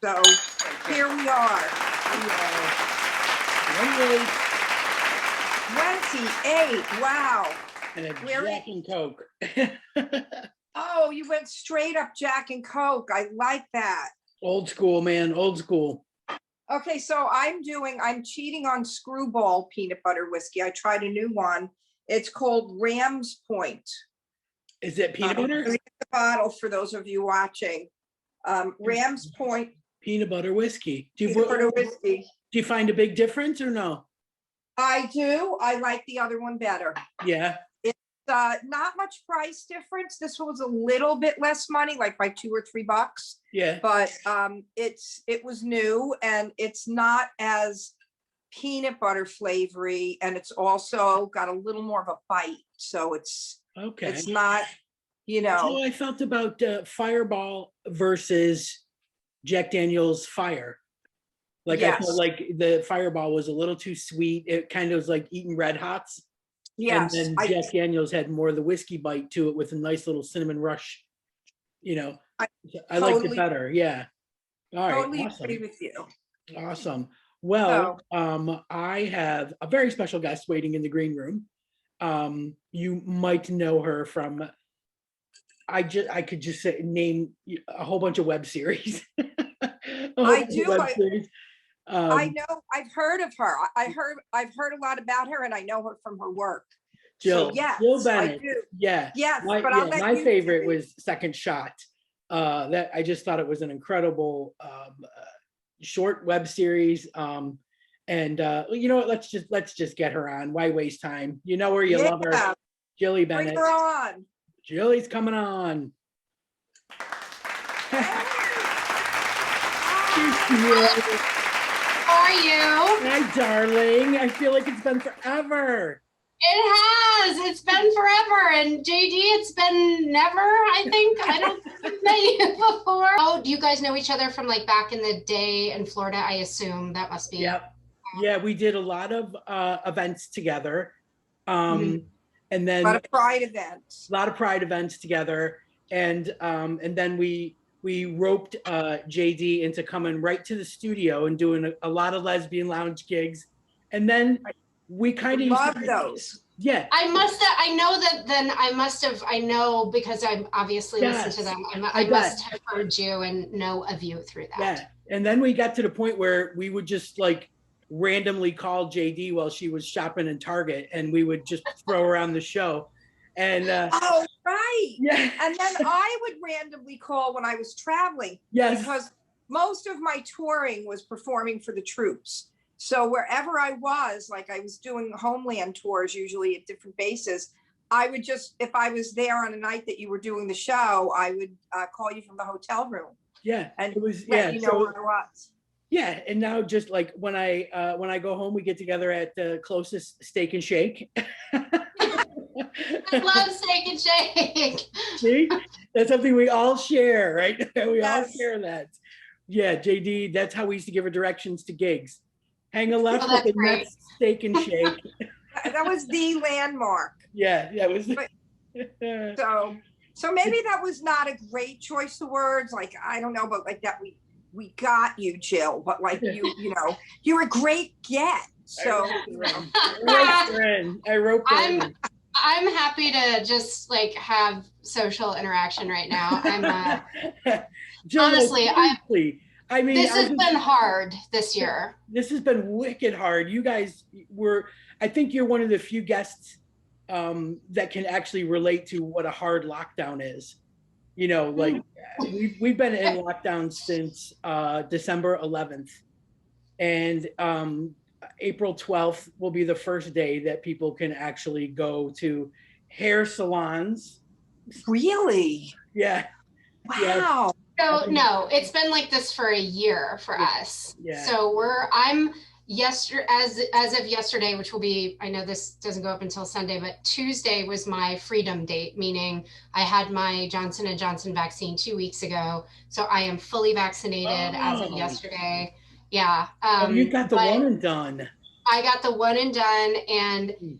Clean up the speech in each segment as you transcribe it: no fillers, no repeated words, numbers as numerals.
So here we are. 28. Wow. And a Jack and Coke. Oh, you went straight up Jack and Coke. I like that. Old school, man. Old school. Okay, so I'm cheating on Screwball peanut butter whiskey. I tried a new one. It's called Ram's Point. Is it peanut butter? The bottle for those of you watching. Ram's Point. Peanut butter whiskey. Peanut butter whiskey. Do you find a big difference or no? I do. I like the other one better. Yeah. It's not much price difference. This one was a little bit less money, like by $2 or $3. Yeah. But it was new and it's not as peanut butter flavory, and it's also got a little more of a bite. So it's okay. It's not, So I felt about Fireball versus Jack Daniel's Fire. Like yes. I felt like the Fireball was a little too sweet. It kind of was like eating Red Hots. Yes. And then Jack Daniel's had more of the whiskey bite to it with a nice little cinnamon rush. I liked it better. Yeah. All right. Totally awesome. agree with you. Awesome. Well, I have a very special guest waiting in the green room. You might know her from, I could just name a whole bunch of web series. I do. I know. I've heard of her. I've heard a lot about her, and I know her from her work. Jill, so, yes, Jill Bennett. I do. Yeah. Yes, my favorite was Second Shot. That I just thought it was an incredible short web series. And you know what? Let's just get her on. Why waste time? You know her, you love her. Jilly Bennett. Bring her on. Jilly's coming on. How are you? Hi, darling. I feel like it's been forever. It has. It's been forever. And JD, it's been never, I think. I don't think I've met you before. Oh, do you guys know each other from like back in the day in Florida? I assume that must be. Yep. Yeah, we did a lot of events together. And then a lot of pride events. A lot of pride events together. And then we roped JD into coming right to the studio and doing a lot of lesbian lounge gigs. And then we kind of love those. Yeah. I know because I've obviously listened to them. I must have heard you and know of you through that. Yeah. And then we got to the point where we would just like randomly call JD while she was shopping in Target, and we would just throw her on the show. And oh, right. Yeah. And then I would randomly call when I was traveling. Yes. Because most of my touring was performing for the troops. So wherever I was, like I was doing homeland tours, usually at different bases, I would just, if I was there on a night that you were doing the show, I would call you from the hotel room. Yeah. And it was, let you know where I was. Yeah. And now just like when I go home, we get together at the closest Steak and Shake. I love Steak and Shake. See, that's something we all share, right? We all share that. Yeah, JD, that's how we used to give her directions to gigs. Hang a left at the next Steak and Shake. That was the landmark. Yeah, that was. So maybe that was not a great choice of words. Like, I don't know, but like that we got you, Jill. But like you're a great get. So I wrote her. I'm happy to just like have social interaction right now. Jill, honestly, I mean, this has been hard this year. This has been wicked hard. You guys I think you're one of the few guests that can actually relate to what a hard lockdown is. Like we've been in lockdown since December 11th. And April 12th will be the first day that people can actually go to hair salons. Really? Yeah. Wow. Yeah. So no, it's been like this for a year for us. Yeah. So as of yesterday, which will be, I know this doesn't go up until Sunday, but Tuesday was my freedom date, meaning I had my Johnson & Johnson vaccine 2 weeks ago. So I am fully vaccinated as of yesterday. Yeah. You got the one and done. I got the one and done. And,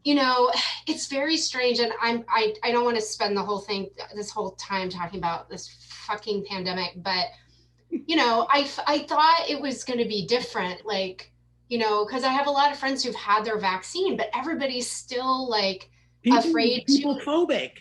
it's very strange. And I don't want to spend this whole time talking about this fucking pandemic, but you know, I thought it was going to be different, like, you know, because I have a lot of friends who've had their vaccine, but everybody's still like afraid People to. phobic.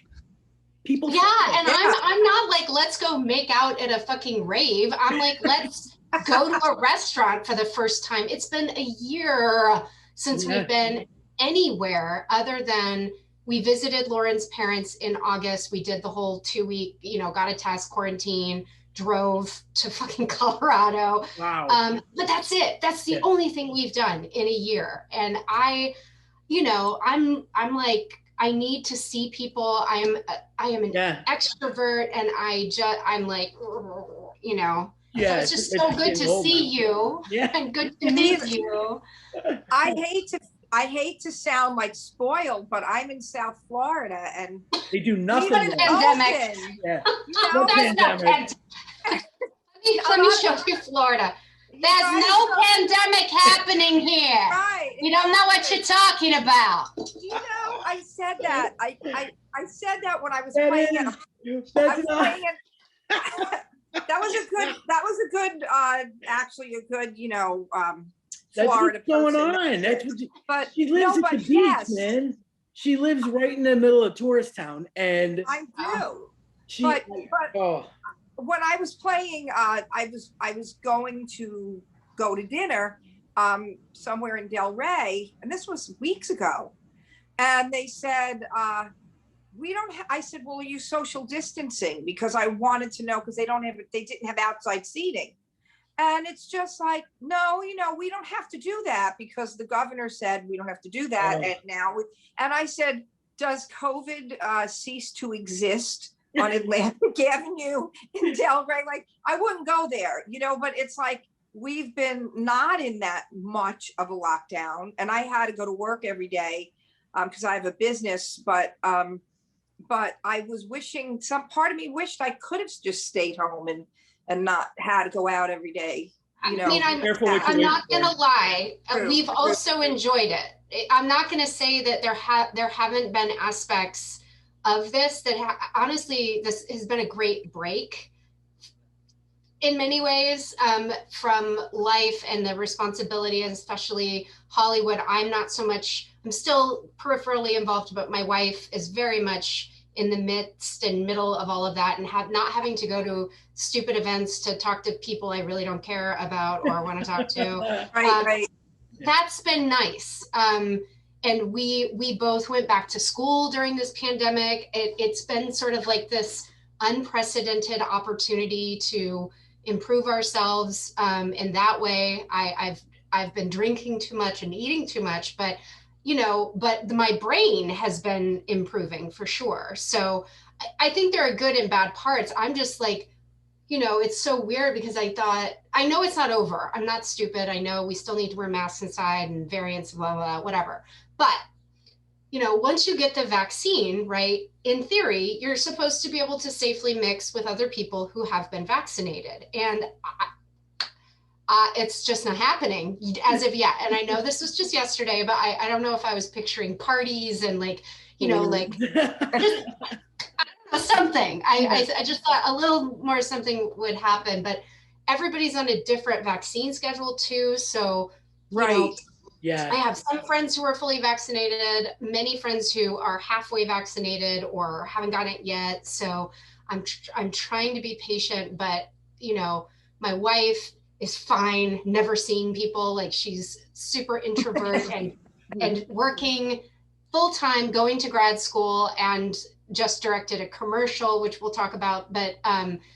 People Yeah, phobic. and I'm not like, let's go make out at a fucking rave. I'm like, let's go to a restaurant for the first time. It's been a year since we've been anywhere other than we visited Lauren's parents in August. We did the whole 2 week, you know, got a test, quarantine, drove to fucking Colorado. Wow. But that's it. That's the only thing we've done in a year. And you know, I'm like, I need to see people. I am an extrovert, and I'm like, you know. So it's just so good to see you and good to meet you. I hate to sound like spoiled, but I'm in South Florida and they do nothing. Pandemic. Yeah. You know, that's not pandemic. Let me show you Florida. There's no pandemic happening here. Right. You don't know what you're talking about. You know, I said that. I said that when I was playing it. That was a good actually a good, you know, Florida that's what's going on. That's what but she lives at the beach, man. She lives right in the middle of tourist town, and I do. But when I was playing, I was going to go to dinner somewhere in Del Rey, and this was weeks ago. And they said, we don't I said, well, are you social distancing? Because I wanted to know, because they didn't have outside seating. And it's just like, no, you know, we don't have to do that because the governor said we don't have to do that. And I said, does COVID cease to exist on Atlantic Avenue in Del Rey? Like, I wouldn't go there, you know, but it's like, we've been not in that much of a lockdown, and I had to go to work every day because I have a business, but I was wishing, some part of me wished I could have just stayed home and not had to go out every day. You know, I'm not gonna lie. We've also enjoyed it. I'm not gonna say that there haven't been aspects of this that honestly, this has been a great break in many ways from life and the responsibility, and especially Hollywood. I'm still peripherally involved, but my wife is very much in the midst and middle of all of that, and not having to go to stupid events to talk to people I really don't care about or want to talk to. Right. That's been nice. And we both went back to school during this pandemic. It's been sort of like this unprecedented opportunity to improve ourselves in that way. I've been drinking too much and eating too much, but you know, my brain has been improving for sure. So I think there are good and bad parts. I'm just like, you know, it's so weird because I know it's not over. I'm not stupid. I know we still need to wear masks inside and variants, blah, blah, blah, whatever. But, you know, once you get the vaccine, right, in theory, you're supposed to be able to safely mix with other people who have been vaccinated. And it's just not happening as of yet. And I know this was just yesterday, but I don't know if I was picturing parties and like, you know, like just, something. I just thought a little more something would happen, but everybody's on a different vaccine schedule too. So, you know, I have some friends who are fully vaccinated, many friends who are halfway vaccinated or haven't gotten it yet. So I'm trying to be patient, but you know, my wife is fine, never seeing people. Like, she's super introvert and working full time, going to grad school, and just directed a commercial, which we'll talk about. But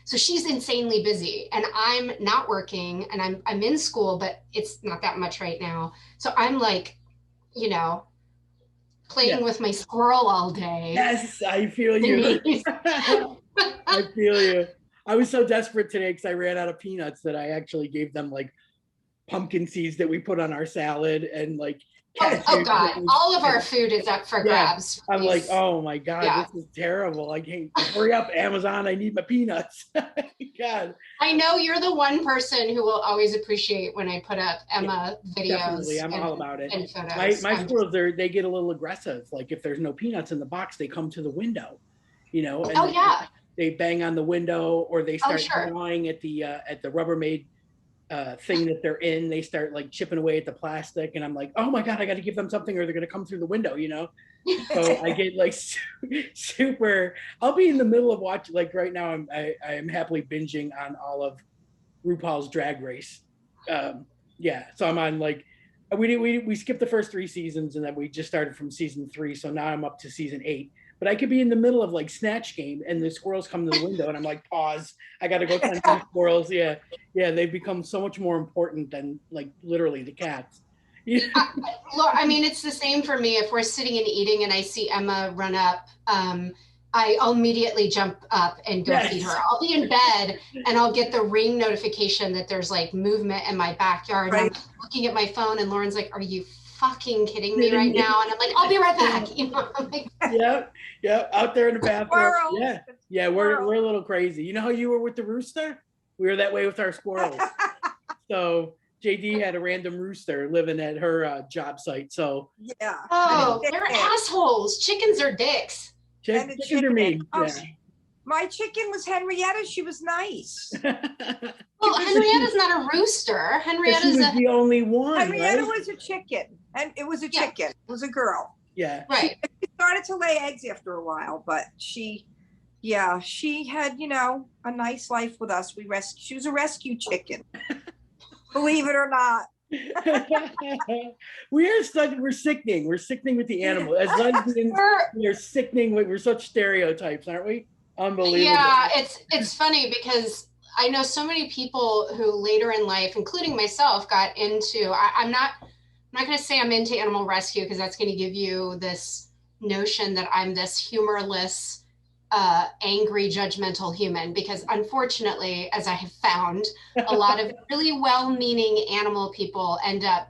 so she's insanely busy, and I'm not working, and I'm in school, but it's not that much right now. So I'm like, you know, playing with my squirrel all day. Yes, I feel you. I feel you. I was so desperate today because I ran out of peanuts that I actually gave them like pumpkin seeds that we put on our salad and like oh God, all of our food is up for grabs. I'm like, oh my God, this is terrible. I can't, hurry up, Amazon, I need my peanuts. God. I know you're the one person who will always appreciate when I put up Emma videos. Definitely, I'm all about it. My squirrels, they get a little aggressive. Like if there's no peanuts in the box, they come to the window, you know. And they bang on the window, or they start sure. drawing at the Rubbermaid thing that they're in. They start like chipping away at the plastic, and I'm like, oh my god, I got to give them something, or they're gonna come through the window, you know. So I get like super. I'll be in the middle of watching. Like right now, I'm happily binging on all of RuPaul's Drag Race. Yeah, so I'm on like we skipped the first 3 seasons, and then we just started from season 3. So now I'm up to season 8. But I could be in the middle of like Snatch Game, and the squirrels come to the window, and I'm like, pause. I got to go tend to the squirrels. Yeah, they've become so much more important than like literally the cats. Yeah. I mean, it's the same for me. If we're sitting and eating and I see Emma run up, I'll immediately jump up and go feed her. I'll be in bed and I'll get the ring notification that there's like movement in my backyard. Right. And I'm looking at my phone, and Lauren's like, are you fucking kidding me right now? And I'm like, I'll be right back. You know, I'm like, yeah, out there in the bathroom. Yeah, we're a little crazy. You know how you were with the rooster? We were that way with our squirrels. So JD had a random rooster living at her job site. So yeah. Oh, they're assholes. Chickens are dicks. Chickens are mean. Yeah. My chicken was Henrietta. She was nice. Well, Henrietta's not a rooster. Henrietta's the only one. Henrietta right? was a chicken, and it was a chicken. It was a girl. Yeah. Right. She started to lay eggs after a while, but she had, you know, a nice life with us. She was a rescue chicken. Believe it or not. We're sickening. We're sickening with the animal. As lesbians, we're sickening. We're such stereotypes, aren't we? Unbelievable. Yeah, it's funny because I know so many people who later in life, including myself, got into. I'm not going to say I'm into animal rescue, because that's going to give you this notion that I'm this humorless, angry, judgmental human, because unfortunately, as I have found, a lot of really well-meaning animal people end up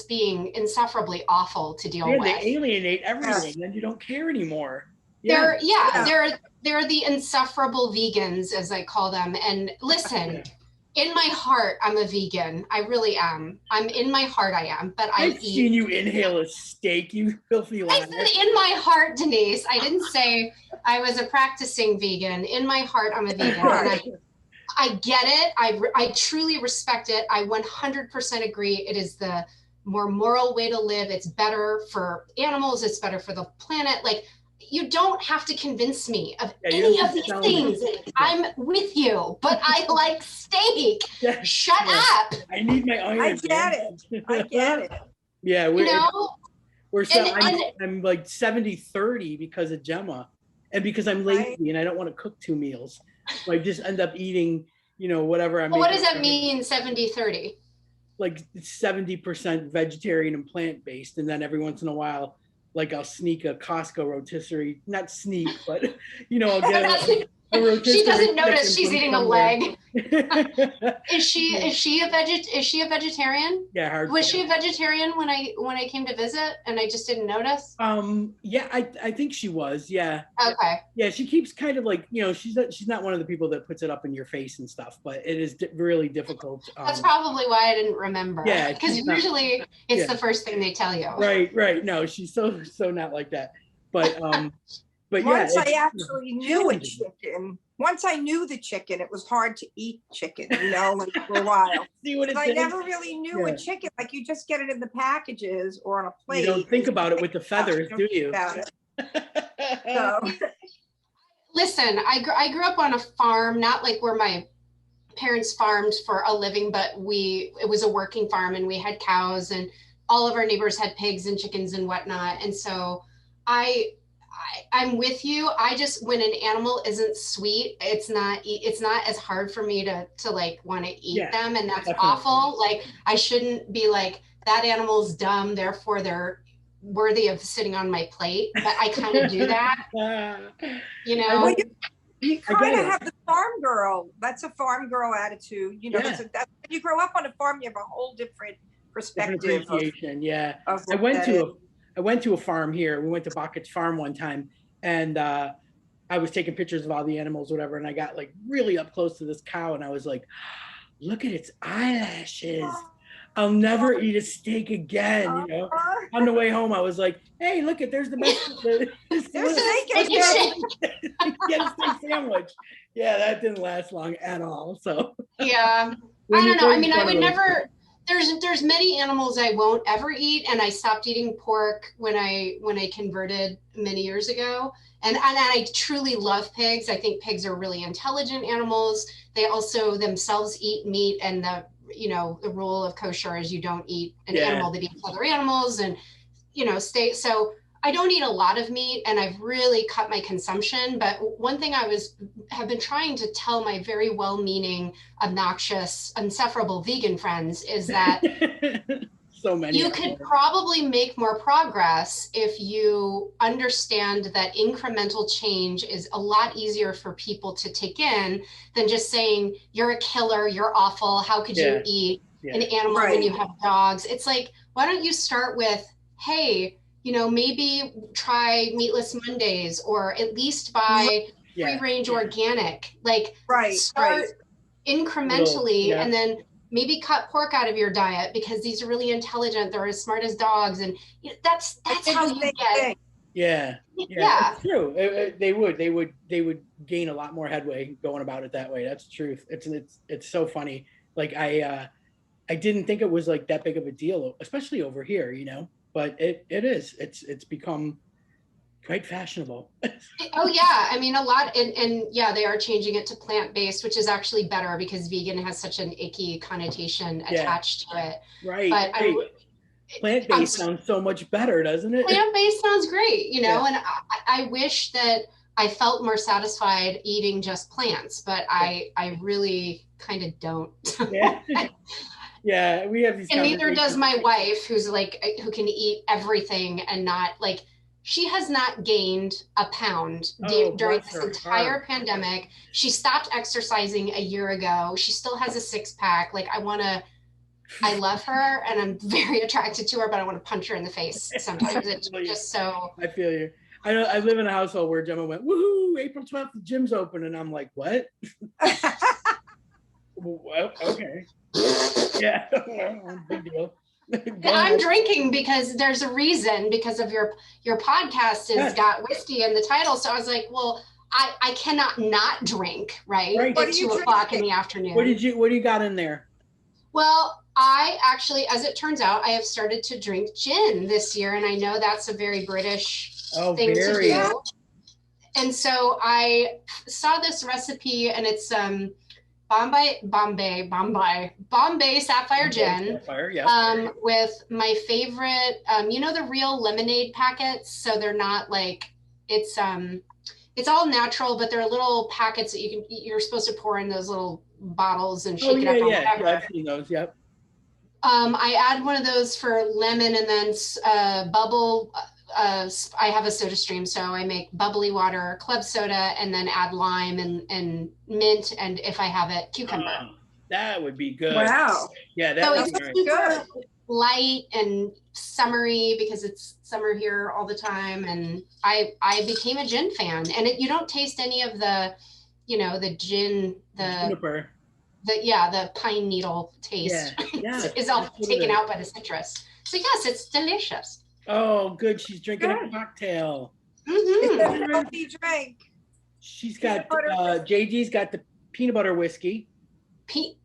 being insufferably awful to deal with. They alienate everything, then you don't care anymore. They're the insufferable vegans, as I call them. And listen, in my heart, I'm a vegan. I really am. In my heart, I am. But I've seen you inhale a steak, you filthy liar. I said in my heart, Denise. I didn't say I was a practicing vegan. In my heart, I'm a vegan. And I get it. I truly respect it. I 100% agree. It is the more moral way to live. It's better for animals. It's better for the planet. Like, you don't have to convince me of any of these things. I'm with you, but I like steak. Shut up. I need my iron. I get it. Yeah, I'm like 70-30 because of Gemma, and because I'm lazy and I don't want to cook 2 meals. So I just end up eating, you know, whatever I'm. What does that mean, 70-30? Like 70% vegetarian and plant-based, and then every once in a while, like I'll sneak a Costco rotisserie, not sneak, but you know, I'll get a rotisserie. She doesn't notice she's eating a leg. Is she a vegetarian? Yeah, was she a vegetarian when I came to visit and I just didn't notice? Yeah, I think she was. Yeah. Okay. Yeah, she keeps kind of like, you know, she's not one of the people that puts it up in your face and stuff, but it is really difficult. That's probably why I didn't remember. Yeah, because usually it's the first thing they tell you. Right. No, she's so not like that. But once I actually knew a chicken. Once I knew the chicken, it was hard to eat chicken, you know, like for a while. See what I never really knew a chicken. Like, you just get it in the packages or on a plate. You don't think about it with the feathers, do you? So. Listen, I grew up on a farm, not like where my parents farmed for a living, but it was a working farm, and we had cows, and all of our neighbors had pigs and chickens and whatnot. And so I'm with you. I just, when an animal isn't sweet, it's not as hard for me to like want to eat them. And that's awful. Like, I shouldn't be like, that animal's dumb, therefore they're worthy of sitting on my plate. But I kind of do that, you know? Well, you kind of have the farm girl. That's a farm girl attitude. You know, that's when you grow up on a farm, you have a whole different perspective. Different appreciation, I went to a farm here. We went to Bockett's farm one time, and I was taking pictures of all the animals, whatever, and I got like really up close to this cow, and I was like, look at its eyelashes. I'll never eat a steak again. You know, on the way home, I was like, "Hey, look there's the best. There's steak in Get a steak sandwich." Yeah, that didn't last long at all. So yeah, I don't know. I mean, I would never. There's many animals I won't ever eat, and I stopped eating pork when I converted many years ago. And I truly love pigs. I think pigs are really intelligent animals. They also themselves eat meat, and the rule of kosher is you don't eat an animal that eats other animals, and so I don't eat a lot of meat, and I've really cut my consumption. But one thing have been trying to tell my very well-meaning, obnoxious, insufferable vegan friends is that so many. You could probably make more progress if you understand that incremental change is a lot easier for people to take in than just saying, you're a killer, you're awful, how could you eat an animal when you have dogs? It's like, why don't you start with, hey, maybe try meatless Mondays, or at least buy free-range organic. Like start incrementally, and then maybe cut pork out of your diet, because these are really intelligent. They're as smart as dogs, and that's how you get. Yeah, it's true. They would gain a lot more headway going about it that way. That's the truth. It's so funny. Like I didn't think it was like that big of a deal, especially over here, but it is. It's become quite fashionable. Oh yeah, I mean a lot, and yeah, they are changing it to plant-based, which is actually better because vegan has such an icky connotation attached to it. Right. But plant-based sounds so much better, doesn't it? Plant-based sounds great, and I wish that I felt more satisfied eating just plants, but I really kind of don't. Yeah, we have these. And neither does my wife, who can eat everything and not like. She has not gained a pound during this entire pandemic. She stopped exercising a year ago. She still has a 6-pack. Like I love her and I'm very attracted to her, but I want to punch her in the face sometimes. It's just so. I feel you. I live in a household where Gemma went, woohoo, April 12th, the gym's open. And I'm like, what? Well, okay. Yeah, big deal. And I'm drinking because there's a reason, because of your podcast has got whiskey in the title. So I was like, well, I cannot not drink, right? At 2:00 in the afternoon. What do you got in there? Well, I actually, as it turns out, I have started to drink gin this year, and I know that's a very British thing to do. And so I saw this recipe, and it's Bombay Sapphire Gin, with my favorite, the real lemonade packets. So they're not like, it's all natural, but they're little packets that you're supposed to pour in those little bottles and shake it up or whatever. I've seen those. Yep. I add one of those for lemon, and then bubble. I have a soda stream, so I make bubbly water, club soda, and then add lime and mint, and if I have it, cucumber. That would be good. Wow. Yeah, that would be good. Light and summery, because it's summer here all the time, and I became a gin fan. And you don't taste any of the, the gin, juniper. The pine needle taste is all taken out by the citrus. So yes, it's delicious. Oh, good. She's drinking a cocktail. It's a healthy drink. She's got, JD's got the peanut butter whiskey. Peanut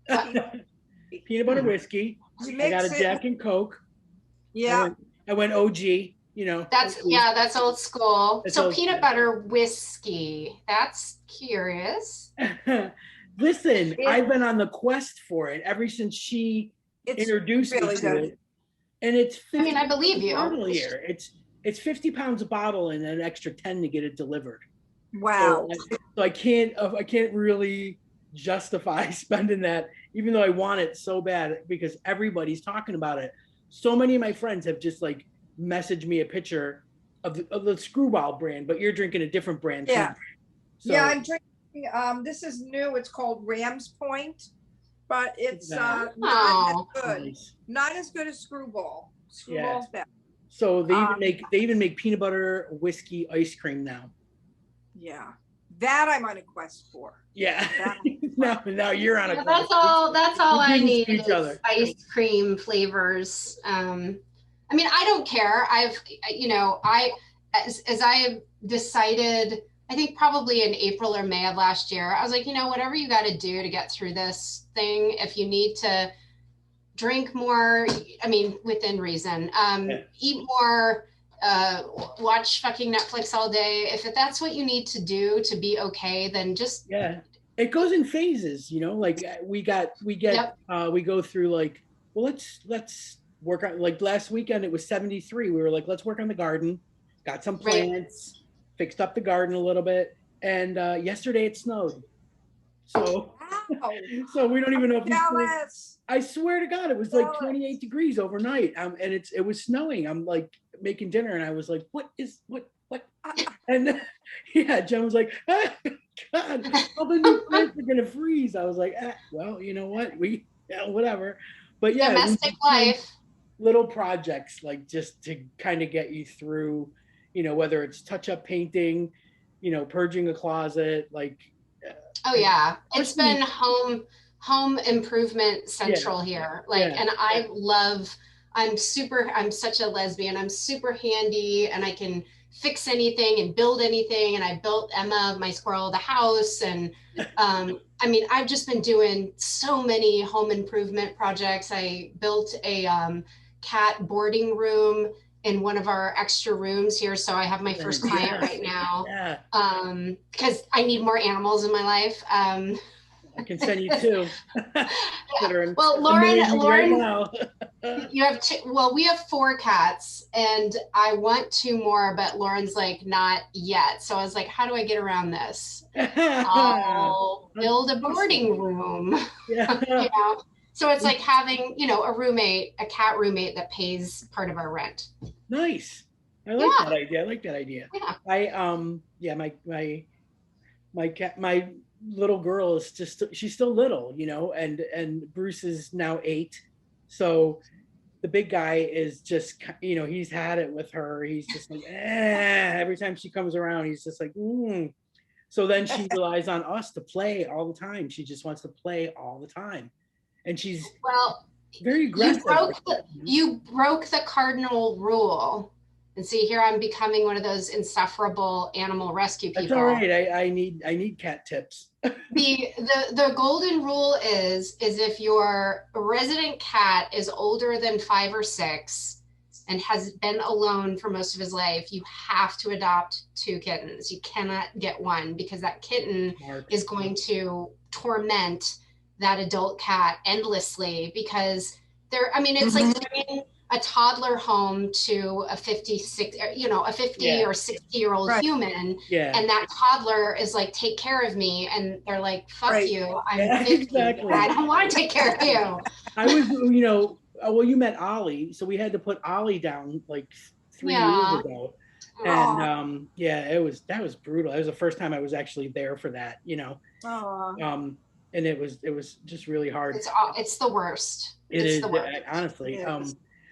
butter whiskey. I got a Jack and Coke. Yeah. I went OG, That's old school. That's so old peanut butter whiskey. That's curious. Listen, I've been on the quest for it ever since she introduced me to it. And it's 50 I believe you. Here. It's 50 pounds a bottle and an extra 10 to get it delivered. Wow. So I can't really justify spending that, even though I want it so bad, because everybody's talking about it. So many of my friends have just like messaged me a picture of the Screwball brand, but you're drinking a different brand. Yeah. Too. So, yeah, I'm drinking, this is new. It's called Ram's Point, but it's not as good. Nice. Not as good as Screwball. Screwball's bad. So they even make peanut butter whiskey ice cream now. Yeah. That I'm on a quest for. Yeah. now you're on a. Yeah, that's all I need each is other. ice cream flavors. I mean, I don't care. As I decided, I think probably in April or May of last year, I was like, whatever you got to do to get through this thing, if you need to drink more, I mean, within reason, eat more, watch fucking Netflix all day. If that's what you need to do to be okay, then just. Yeah. It goes in phases, like we go through like, well, let's work on, like last weekend, it was 73. We were like, let's work on the garden, got some plants, fixed up the garden a little bit. And yesterday it snowed. So, so we don't even know if jealous. I swear to God, it was like 28 degrees overnight. And it was snowing. I'm like making dinner and I was like, what? And yeah, Jen was like, ah, God, all the new plants are gonna freeze. I was like, well, you know what? Whatever. But yeah, domestic life. Little projects like just to kind of get you through, whether it's touch-up painting, purging a closet, like. Oh yeah, it's been home improvement central here. Like, and I'm such a lesbian. I'm super handy and I can fix anything and build anything. And I built Emma, my squirrel, the house. And I mean, I've just been doing so many home improvement projects. I built a cat boarding room in one of our extra rooms here. So I have my first client right now. Because I need more animals in my life. I can send you two. Well, Lauren, you have two. Well, we have 4 cats, and I want 2 more, but Lauren's like, not yet. So I was like, how do I get around this? I'll build a boarding room. Yeah. So it's like having, a cat roommate that pays part of our rent. Nice. I like that idea. Yeah. My little girl is she's still little, and Bruce is now 8. So the big guy is just, he's had it with her. He's just like, every time she comes around, he's just like, So then she relies on us to play all the time. She just wants to play all the time. And she's very aggressive. You broke the cardinal rule. And see, here I'm becoming one of those insufferable animal rescue people. That's all right. I need cat tips. The golden rule is if your resident cat is older than 5 or 6 and has been alone for most of his life, you have to adopt 2 kittens. You cannot get 1 because that kitten is going to torment that adult cat endlessly because it's like bringing a toddler home to a 50 or 60-year-old human, and that toddler is like, take care of me, and they're like, fuck you, I'm 50, exactly. I don't want to take care of you. I was, well, you met Ollie, so we had to put Ollie down like 3 years ago, and that was brutal. That was the first time I was actually there for that, and it was just really hard. It's the worst. It's the worst. Honestly.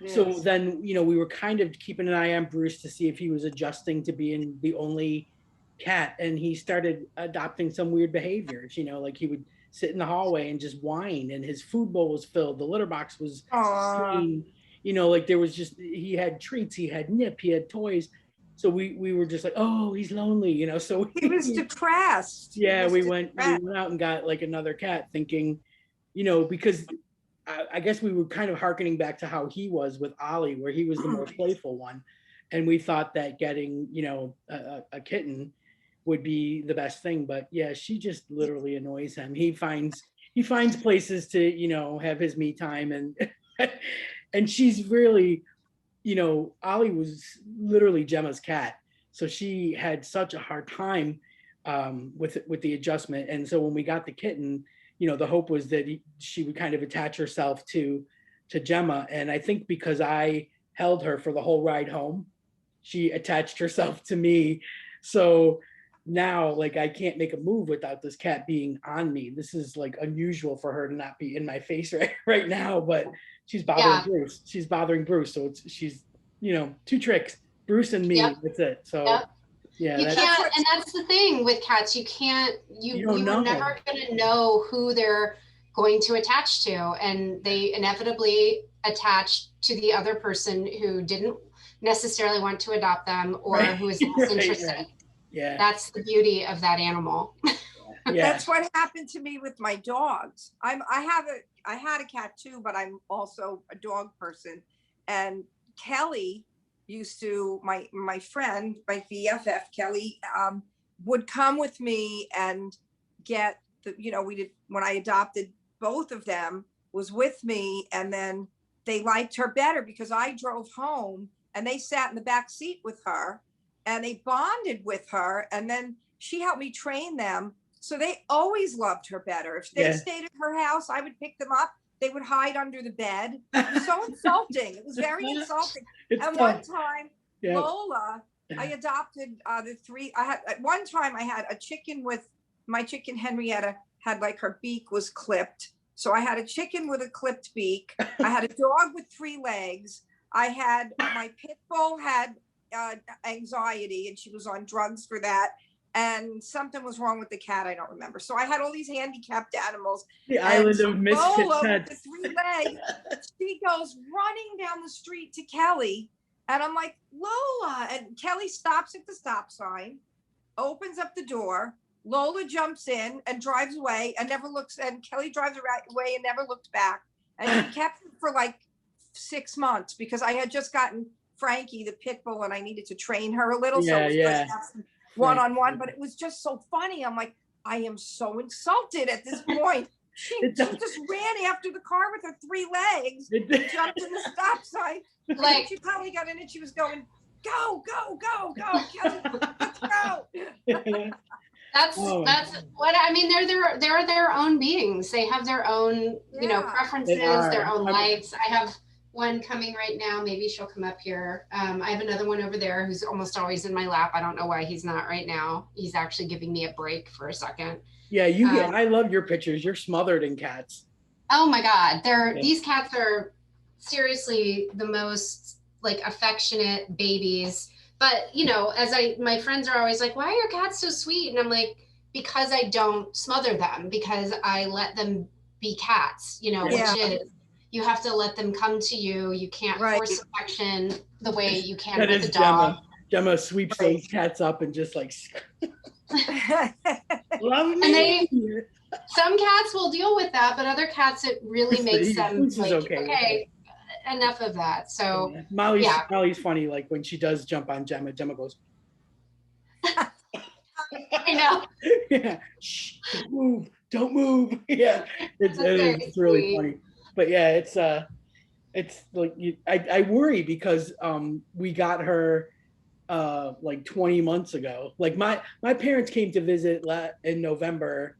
So then, we were kind of keeping an eye on Bruce to see if he was adjusting to being the only cat. And he started adopting some weird behaviors, like he would sit in the hallway and just whine and his food bowl was filled. The litter box was clean, like there was just, he had treats, he had nip, he had toys. So we were just like, oh, he's lonely, so he was depressed. Yeah, we went out and got like another cat thinking, because I guess we were kind of hearkening back to how he was with Ollie, where he was the more playful one. And we thought that getting, a kitten would be the best thing. But yeah, she just literally annoys him. He finds places to, have his me time. And, and she's really, Ollie was literally Gemma's cat. So she had such a hard time with the adjustment. And so when we got the kitten, the hope was that she would kind of attach herself to Gemma. And I think because I held her for the whole ride home, she attached herself to me. So now, like, I can't make a move without this cat being on me. This is like unusual for her to not be in my face right now, but she's bothering Bruce. She's bothering Bruce. So she's 2 tricks, Bruce and me. That's it. So Yeah, You that's, can't, and that's the thing with cats. You can't, You don't know. you're never going to know who they're going to attach to. And they inevitably attach to the other person who didn't necessarily want to adopt them or Right. who is less Right, interested. right. Yeah. That's the beauty of that animal. Yeah. That's what happened to me with my dogs. I had a cat too, but I'm also a dog person. And Kelly used to, my friend, my BFF Kelly, would come with me and get the, we did, when I adopted both of them, was with me, and then they liked her better because I drove home and they sat in the back seat with her and they bonded with her, and then she helped me train them. So they always loved her better. If they stayed at her house, I would pick them up. They would hide under the bed. It was so insulting. It was very insulting. It's and tough. one time, Yeah. Lola, I adopted the three. At one time I had a chicken with my chicken Henrietta had like her beak was clipped. So I had a chicken with a clipped beak. I had a dog with 3 legs. I had my pit bull had anxiety and she was on drugs for that. And something was wrong with the cat. I don't remember. So I had all these handicapped animals. The island of misfit Lola pets. with the 3 legs, she goes running down the street to Kelly. And I'm like, Lola. And Kelly stops at the stop sign, opens up the door. Lola jumps in and drives away and never looks. And Kelly drives away and never looked back. And she kept it for like 6 months because I had just gotten Frankie, the pit bull, and I needed to train her a little. So it was nice to have some one-on-one, but it was just so funny. I'm like, I am so insulted at this point. She just ran after the car with her 3 legs, jumped in the stop sign. Like she probably got in it. She was going, go, go, go, go, Kelly, let's go. That's what I mean. They're their own beings. They have their own, preferences, their own likes. I have one coming right now. Maybe she'll come up here. I have another one over there who's almost always in my lap. I don't know why he's not right now. He's actually giving me a break for a second. Yeah, I love your pictures. You're smothered in cats. Oh my God. These cats are seriously the most like affectionate babies. But my friends are always like, why are your cats so sweet? And I'm like, because I don't smother them, because I let them be cats, which is, you have to let them come to you. You can't force affection the way you can with a dog. Gemma sweeps those cats up and just like, love me. And some cats will deal with that, but other cats, it really makes them like, okay, enough of that. So Molly's funny. Like when she does jump on Gemma goes, I know. Yeah, shh, don't move. Yeah, it's really funny. But yeah, it's like I worry because we got her like 20 months ago. Like my parents came to visit in November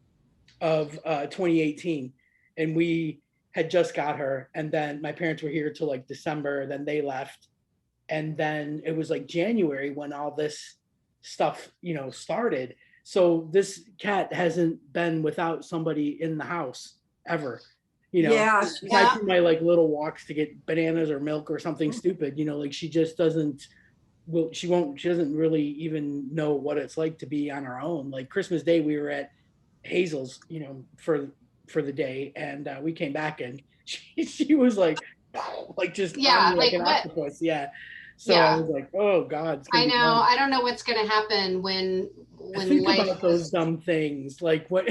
of 2018, and we had just got her, and then my parents were here till like December, then they left, and then it was like January when all this stuff started. So this cat hasn't been without somebody in the house ever. Aside from my like little walks to get bananas or milk or something stupid, like she just doesn't she doesn't really even know what it's like to be on her own. Like Christmas Day we were at Hazel's for the day, and we came back and she was like just like an octopus. So I was like, oh God. I know. I don't know what's gonna happen when think about those dumb things. Like when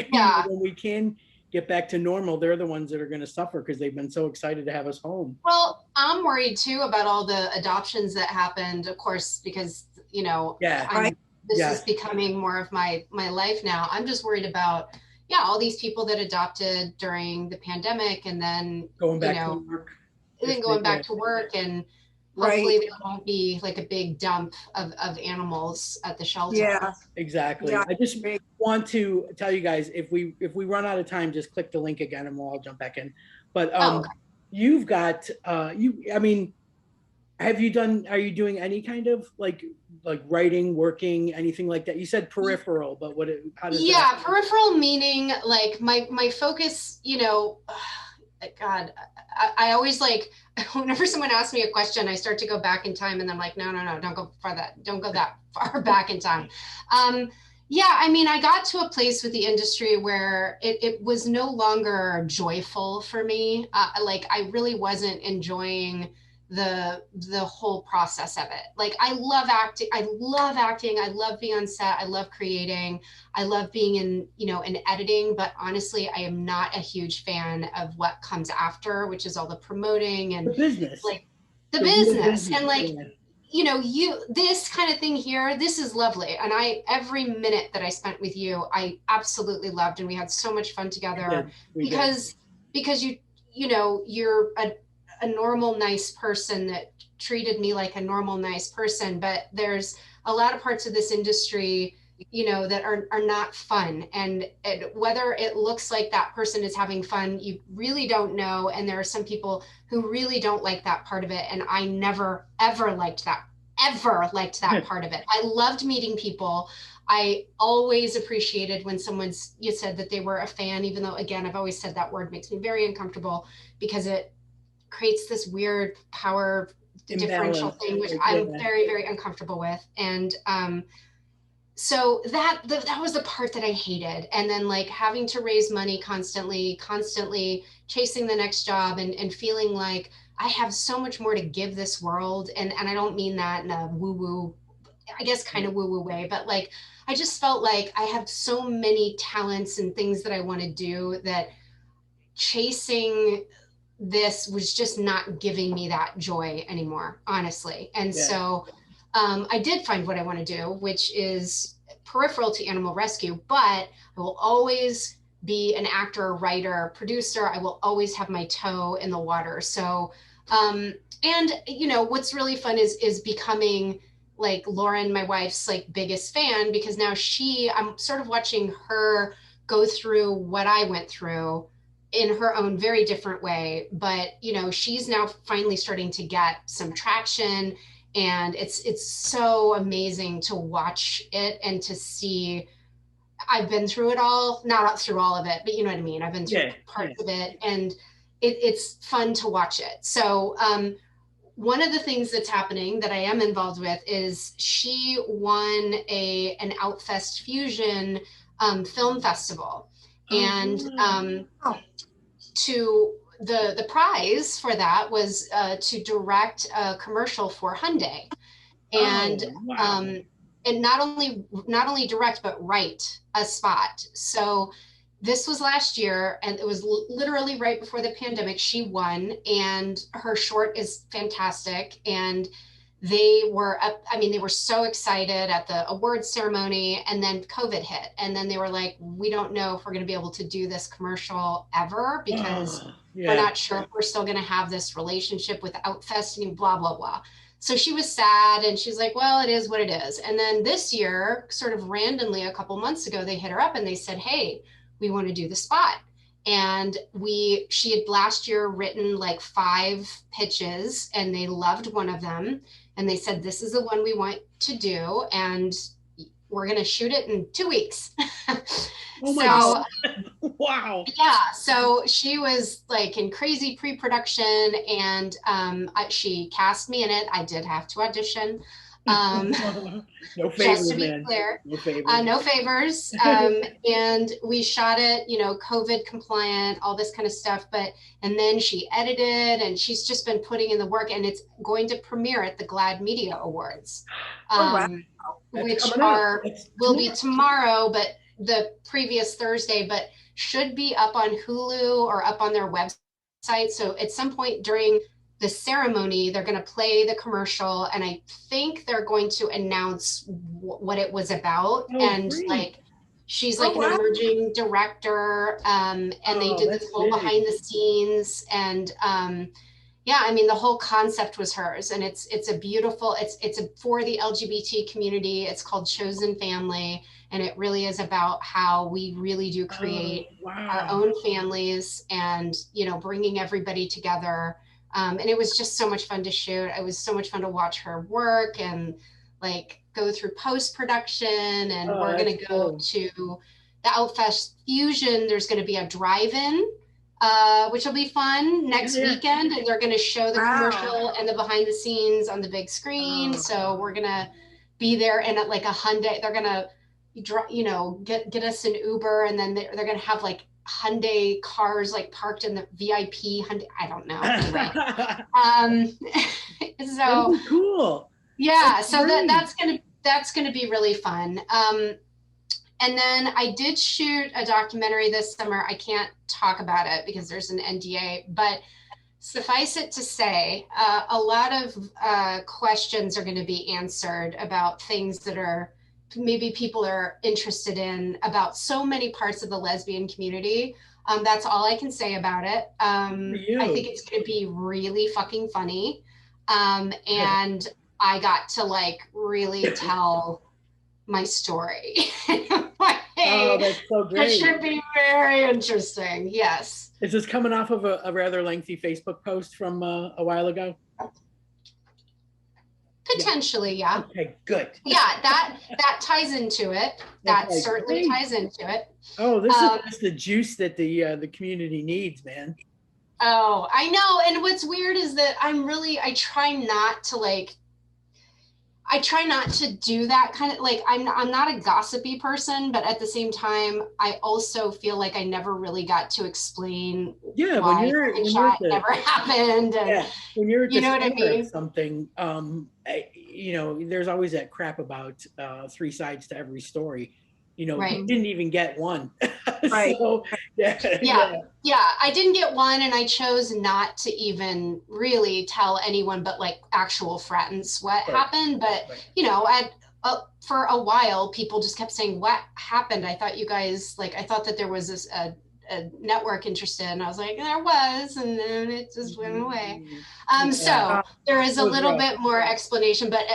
we can get back to normal, they're the ones that are going to suffer because they've been so excited to have us home. Well, I'm worried too about all the adoptions that happened, of course, because this is becoming more of my life now. I'm just worried about all these people that adopted during the pandemic and then going back to work. Back to work, and hopefully there won't be like a big dump of animals at the shelter. Yeah, exactly. I just want to tell you guys, if we run out of time, just click the link again and we'll all jump back in. But you've got are you doing any kind of like writing, working, anything like that? You said peripheral, but how does that? Peripheral meaning like my focus, God, I always like, whenever someone asks me a question, I start to go back in time, and I'm like, no, don't go far don't go that far back in time. Yeah, I mean, I got to a place with the industry where it was no longer joyful for me. Like I really wasn't enjoying the whole process of it. Like I love acting. I love being on set. I love creating. I love being in, in editing, but honestly, I am not a huge fan of what comes after, which is all the promoting and the business, like the business. And like, yeah. This kind of thing here, this is lovely. And every minute that I spent with you, I absolutely loved. And we had so much fun together because you're a normal, nice person that treated me like a normal, nice person. But there's a lot of parts of this industry, that are not fun. And whether it looks like that person is having fun, you really don't know. And there are some people who really don't like that part of it. And I never, ever liked that part of it. I loved meeting people. I always appreciated when you said that they were a fan, even though, again, I've always said that word makes me very uncomfortable because it creates this weird power differential thing, which I'm very, very uncomfortable with. And, so that was the part that I hated. And then like having to raise money constantly chasing the next job and feeling like I have so much more to give this world. And I don't mean that in a woo-woo, I guess kind of woo-woo way, but like, I just felt like I have so many talents and things that I want to do that chasing this was just not giving me that joy anymore, honestly. And so I did find what I want to do, which is peripheral to animal rescue, but I will always be an actor, writer, producer. I will always have my toe in the water. So, and what's really fun is becoming like Lauren, my wife's like biggest fan, because now I'm sort of watching her go through what I went through in her own very different way. But, she's now finally starting to get some traction. And it's so amazing to watch it and to see. I've been through it all, not through all of it, but you know what I mean? I've been through parts of it, and it's fun to watch it. So one of the things that's happening that I am involved with is she won an Outfest Fusion film festival. And the prize for that was to direct a commercial for Hyundai, and and not only direct but write a spot. So this was last year, and it was literally right before the pandemic. She won, and her short is fantastic. And they were so excited at the awards ceremony, and then COVID hit. And then they were like, we don't know if we're going to be able to do this commercial ever because we're not sure if we're still going to have this relationship with Outfest and blah, blah, blah. So she was sad, and she's like, well, it is what it is. And then this year, sort of randomly, a couple months ago, they hit her up and they said, hey, we want to do the spot. And she had last year written like 5 pitches, and they loved one of them. And they said, this is the one we want to do, and we're going to shoot it in 2 weeks. Oh my God. Wow. Yeah. So she was like in crazy pre-production, and she cast me in it. I did have to audition. No favors, just to be man. clear. No favors. No favors. And we shot it, COVID compliant, all this kind of stuff. And then she edited, and she's just been putting in the work, and it's going to premiere at the GLAAD Media Awards, which will be tomorrow, but the previous Thursday, but should be up on Hulu or up on their website. So at some point during the ceremony, they're going to play the commercial, and I think they're going to announce what it was about. Great. She's like an emerging director, and they did this whole behind the scenes, and the whole concept was hers, and it's for the LGBT community. It's called Chosen Family, and it really is about how we really do create our own families, and bringing everybody together. And it was just so much fun to shoot. It was so much fun to watch her work and like go through post-production. And we're going to go to the Outfest Fusion. There's going to be a drive-in which will be fun next weekend. And they're going to show the commercial and the behind the scenes on the big screen. So we're going to be there, and at like a Hyundai, they're going to, get us an Uber, and then they're going to have like Hyundai cars like parked in the VIP Hyundai. I don't know. Anyway. So cool. Yeah. So that's going to be really fun. And then I did shoot a documentary this summer. I can't talk about it because there's an NDA, but suffice it to say, a lot of questions are going to be answered about things that are maybe people are interested in about so many parts of the lesbian community. That's all I can say about it. I think it's going to be really fucking funny. And I got to like really tell my story. Oh, that's so great. It should be very interesting. Yes. Is this coming off of a rather lengthy Facebook post from a while ago? Potentially, yeah. Okay, good. Yeah, that ties into it. That certainly ties into it. Oh, this is the juice that the community needs, man. Oh, I know. And what's weird is that I try not to do that kind of like, I'm not a gossipy person, but at the same time, I also feel like I never really got to explain why it never happened. And, when you're at you know what I mean? Something, there's always that crap about 3 sides to every story. You didn't even get one. Right. So, I didn't get one, and I chose not to even really tell anyone but like actual friends what happened. But for a while, people just kept saying, "What happened? I thought you guys I thought that there was a network interested," and I was like, "There was," and then it just went away. So there is a little bit more explanation, but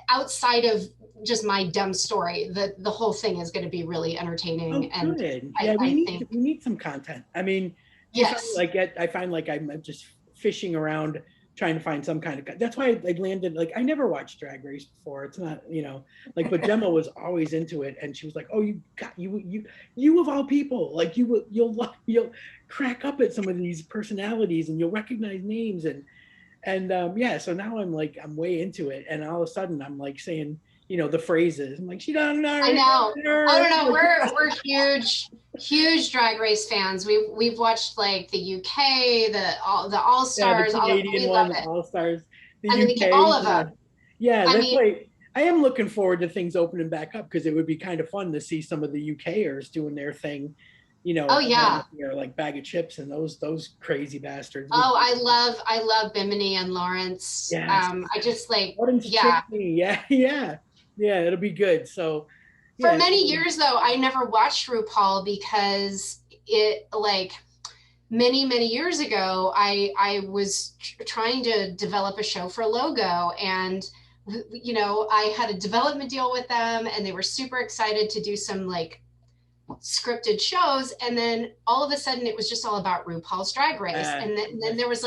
outside of just my dumb story, the whole thing is going to be really entertaining. And good. We need some content. I mean, yes, I find like I'm just fishing around trying to find some kind of, that's why I landed, like, I never watched Drag Race before. It's not, but Gemma was always into it. And she was like, oh, you of all people, like you'll crack up at some of these personalities and you'll recognize names. So now I'm way into it. And all of a sudden I'm like saying, the phrases. I'm like, she doesn't know. I know. Oh no, we're huge Drag Race fans. We've watched like the UK, the All Stars, the Canadian one, the All Stars, the UK, all of them. Yeah, why I am looking forward to things opening back up, because it would be kind of fun to see some of the UKers doing their thing. Oh yeah, like Bag of Chips and those crazy bastards. Oh, I love Bimini and Lawrence. Yes. I just Yeah, it'll be good. So for many years though, I never watched RuPaul because it many years ago, I was trying to develop a show for Logo, and I had a development deal with them, and they were super excited to do some scripted shows, and then all of a sudden it was just all about RuPaul's Drag Race, and then there was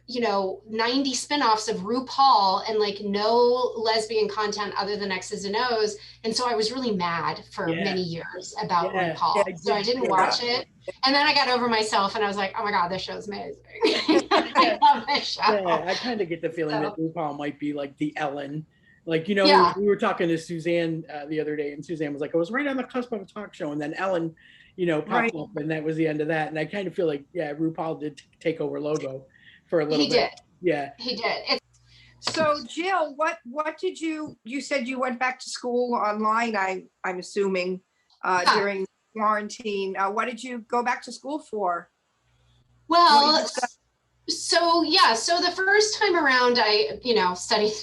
90 spinoffs of RuPaul and no lesbian content other than X's and O's. And so I was really mad for many years about RuPaul. So I didn't watch it. And then I got over myself and I was like, oh my God, this show's amazing. I love this show. Yeah, I kind of get the feeling that RuPaul might be like the Ellen. We were talking to Suzanne the other day, and Suzanne was like, I was right on the cusp of a talk show. And then Ellen, popped up, and that was the end of that. And I kind of feel like, RuPaul did take over Logo for a little bit. He did. Yeah. He did. So Jill, what did you said you went back to school online, I'm assuming, during quarantine. What did you go back to school for? Well, so the first time around I, studied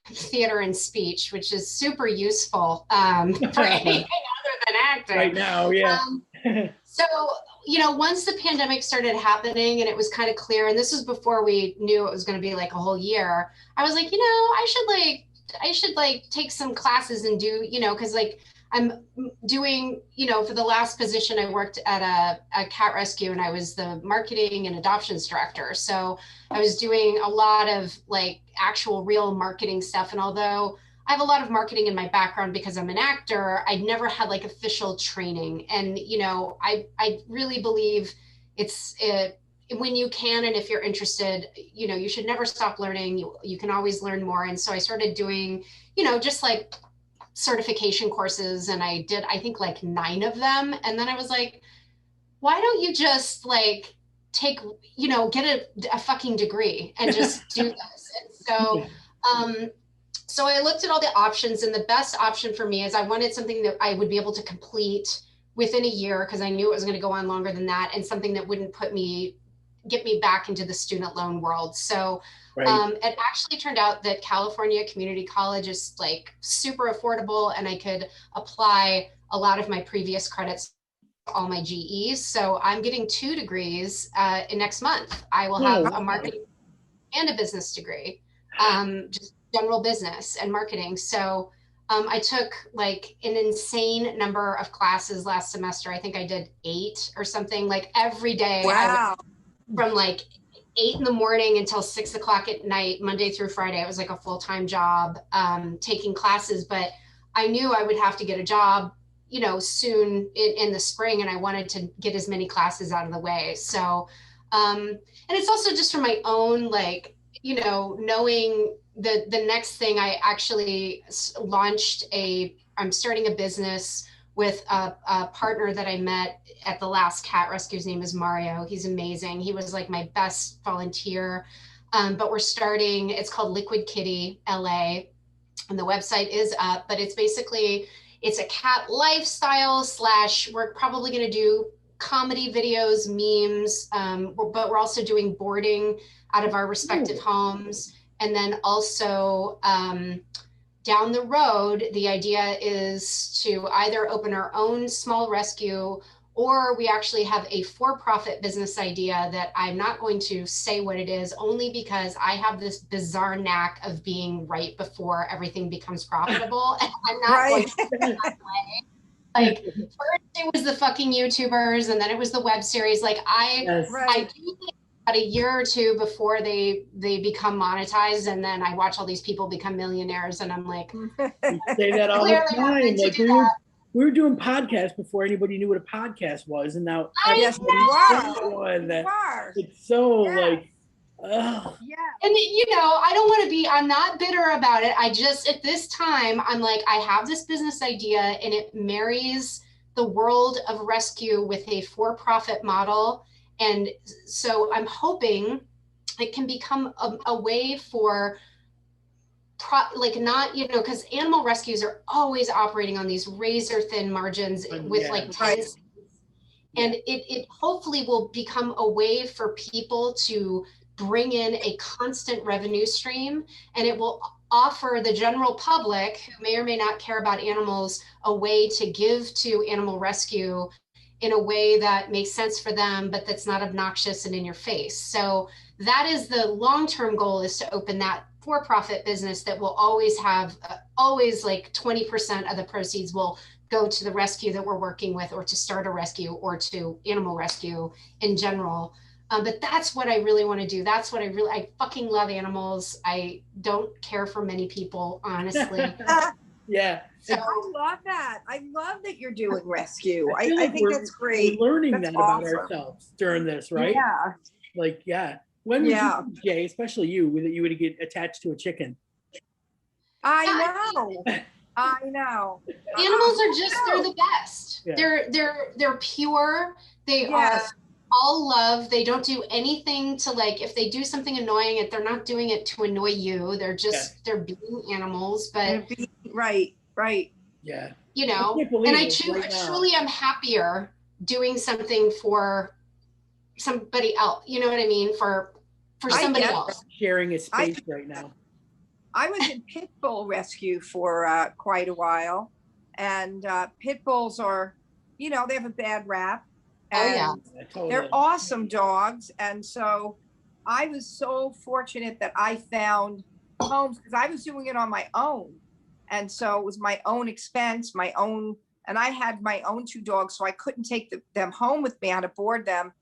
theater and speech, which is super useful for anything other than acting. Right now, yeah. So, once the pandemic started happening and it was kind of clear, and this was before we knew it was going to be a whole year, I was like, I should take some classes and do, because I'm doing, for the last position, I worked at a cat rescue, and I was the marketing and adoptions director. So I was doing a lot of actual real marketing stuff. And although I have a lot of marketing in my background because I'm an actor, I'd never had official training. And, I really believe when you can, and if you're interested, you know, you should never stop learning. You can always learn more. And so I started doing, you know, just like certification courses, and I did, I think, like 9 of them. And then I was like, why don't you just like take, you know, get a fucking degree and just do this? And so I looked at all the options, and the best option for me is I wanted something that I would be able to complete within a year, because I knew it was going to go on longer than that, and something that wouldn't get me back into the student loan world. So it actually turned out that California Community College is like super affordable, and I could apply a lot of my previous credits, all my GEs. So I'm getting 2 degrees in next month. I will have a marketing and a business degree, just general business and marketing. So I took like an insane number of classes last semester. I think I did 8 or something, like every day. Wow. From like 8 in the morning until 6 o'clock at night, Monday through Friday. It was like a full-time job, taking classes, but I knew I would have to get a job, you know, soon in the spring. And I wanted to get as many classes out of the way. So, and it's also just for my own, like, you know, knowing the next thing. I actually I'm starting a business with a partner that I met at the last cat rescue. His name is Mario. He's amazing. He was like my best volunteer. But we're starting, it's called Liquid Kitty LA, and the website is up, but it's basically, it's a cat lifestyle / we're probably going to do comedy videos, memes, but we're also doing boarding out of our respective homes. And then also down the road, the idea is to either open our own small rescue, or we actually have a for-profit business idea that I'm not going to say what it is, only because I have this bizarre knack of being right before everything becomes profitable. And I'm not going to do it that way. Like, first it was the fucking YouTubers, and then it was the web series. Like I do think about a year or 2 before they become monetized, and then I watch all these people become millionaires, and I'm like, you say that all the time. Like we were doing podcasts before anybody knew what a podcast was, and now it's so like, ugh. Yeah. And you know, I'm not bitter about it. I just, at this time, I'm like, I have this business idea, and it marries the world of rescue with a for-profit model. And so I'm hoping it can become a way for not, you know, because animal rescues are always operating on these razor thin margins with like 10 cents. And it hopefully will become a way for people to bring in a constant revenue stream, and it will offer the general public who may or may not care about animals a way to give to animal rescue in a way that makes sense for them, but that's not obnoxious and in your face. So that is the long-term goal, is to open that for-profit business that will always have, always like 20% of the proceeds will go to the rescue that we're working with, or to start a rescue, or to animal rescue in general. But that's what I really want to do. That's what I fucking love animals. I don't care for many people, honestly. Yeah. So, I love that. I love that you're doing rescue. I think that's great. We're learning that's that awesome. about ourselves during this, right? Yeah. Like, when would you, Jay, especially you would get attached to a chicken? I know. I know. Animals are just, they're the best. Yeah. They're pure. They are all love. They don't do anything to, like, if they do something annoying, they're not doing it to annoy you. They're just, they're being animals, but right. Yeah. You know, and I truly am happier doing something for somebody else. You know what I mean? For somebody else. Sharing a space right now. I was in pit bull rescue for quite a while, and pit bulls are, you know, they have a bad rap, and they're awesome dogs. And so I was so fortunate that I found homes, because I was doing it on my own. And so it was my own expense, and I had my own 2 dogs, so I couldn't take them home with me. I had to board them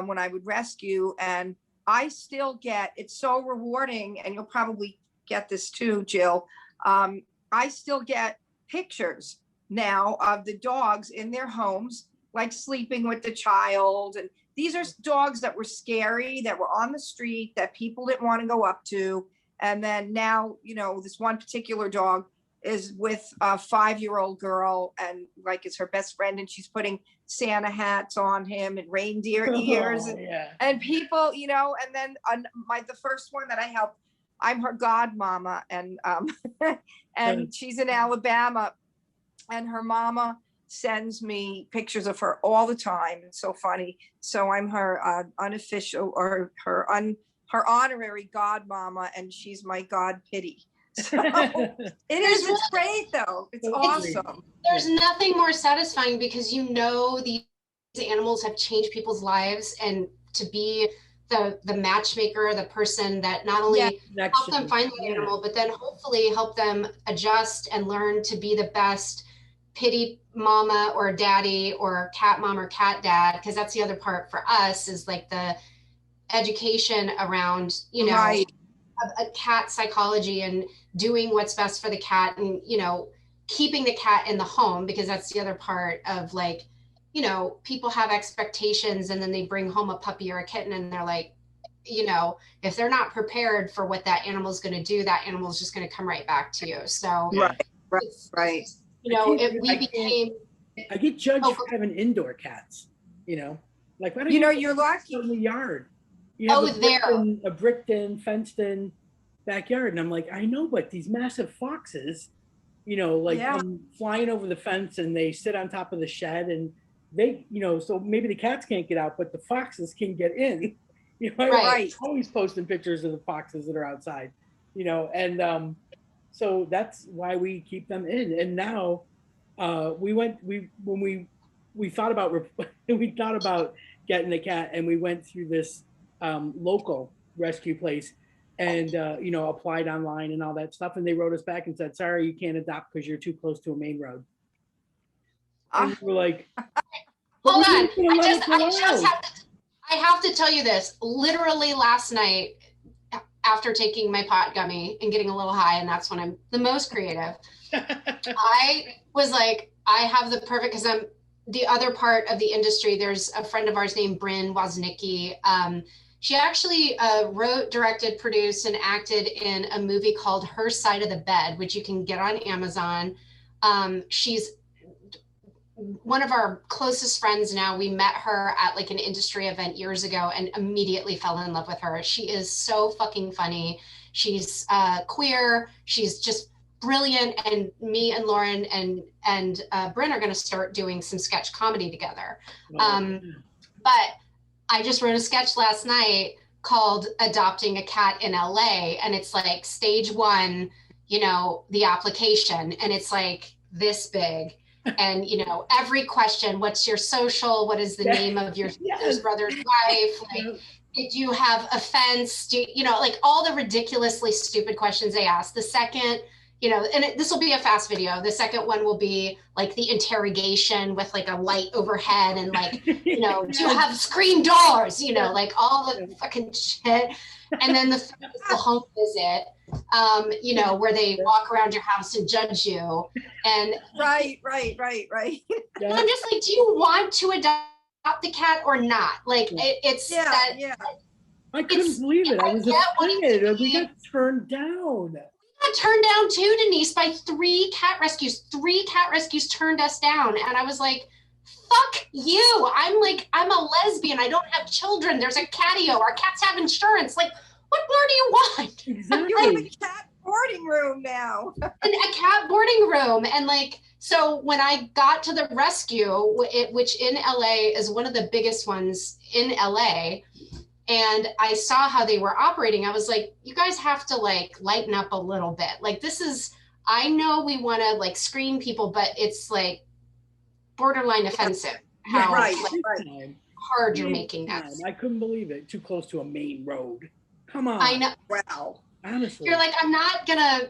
when I would rescue. And I still get, it's so rewarding, and you'll probably get this too, Jill. I still get pictures now of the dogs in their homes, like sleeping with the child, and these are dogs that were scary, that were on the street, that people didn't want to go up to. And then now, you know, this one particular dog is with a 5-year-old girl, and like is her best friend, and she's putting Santa hats on him and reindeer ears, and people, you know. And then the first one that I helped, I'm her godmama, and and she's in Alabama, and her mama sends me pictures of her all the time. It's so funny. So I'm her unofficial, or her honorary godmama, and she's my god pity. So it's great though. It's awesome. There's nothing more satisfying, because you know these animals have changed people's lives, and to be the matchmaker, the person that not only help them find the animal, but then hopefully help them adjust and learn to be the best pity mama or daddy, or cat mom or cat dad. Because that's the other part for us, is like the education around, you know, a cat psychology, and doing what's best for the cat, and, you know, keeping the cat in the home, because that's the other part of, like, you know, people have expectations, and then they bring home a puppy or a kitten, and they're like, you know, if they're not prepared for what that animal's going to do, that animal's just going to come right back to you. So right. You know, I get judged for having indoor cats, you know, like, you know, you're lucky in the yard. You have a bricked in, fenced in backyard. And I'm like, I know, but these massive foxes, you know, like come flying over the fence, and they sit on top of the shed, and they, you know, so maybe the cats can't get out, but the foxes can get in. You know, I'm always posting pictures of the foxes that are outside, you know, and so that's why we keep them in. And now when we thought about getting a cat, and we went through this local rescue place, and you know, applied online and all that stuff, and they wrote us back and said, sorry, you can't adopt because you're too close to a main road. And we're like, hold on, I have to tell you this. Literally last night, after taking my pot gummy and getting a little high, and that's when I'm the most creative, I was like, I have the perfect, because I'm the other part of the industry. There's a friend of ours named Bryn Woznicki. She actually wrote, directed, produced, and acted in a movie called Her Side of the Bed, which you can get on Amazon. She's one of our closest friends now. We met her at like an industry event years ago and immediately fell in love with her. She is so fucking funny. She's queer. She's just brilliant. And me and Lauren and Bryn are going to start doing some sketch comedy together. But I just wrote a sketch last night called Adopting a Cat in LA. And it's like stage 1, you know, the application. And it's like this big. And, you know, every question, what's your social? What is the name of your brother's wife? Like, did you have a fence? You know, like all the ridiculously stupid questions they ask. The second, you know, and this will be a fast video. The second one will be like the interrogation with like a light overhead and like, you know, do you have screen doors? You know, like all the fucking shit. And then the home visit, you know, where they walk around your house and judge you. And right. And I'm just like, do you want to adopt the cat or not? Like it's I couldn't believe it. I was offended. We got turned down. We got turned down too, Denise, by 3 cat rescues. 3 cat rescues turned us down. And I was like, fuck you. I'm a lesbian. I don't have children. There's a catio. Our cats have insurance. Like, what more do you want? Exactly. You have a cat boarding room now. And a cat boarding room. And like, so when I got to the rescue, which in LA is one of the biggest ones in LA, and I saw how they were operating, I was like, you guys have to like lighten up a little bit. Like this is, I know we want to like screen people, but it's like borderline offensive. How hard you're making that. I couldn't believe it. Too close to a main road. Come on. I know. Wow. Honestly. You're like, I'm not gonna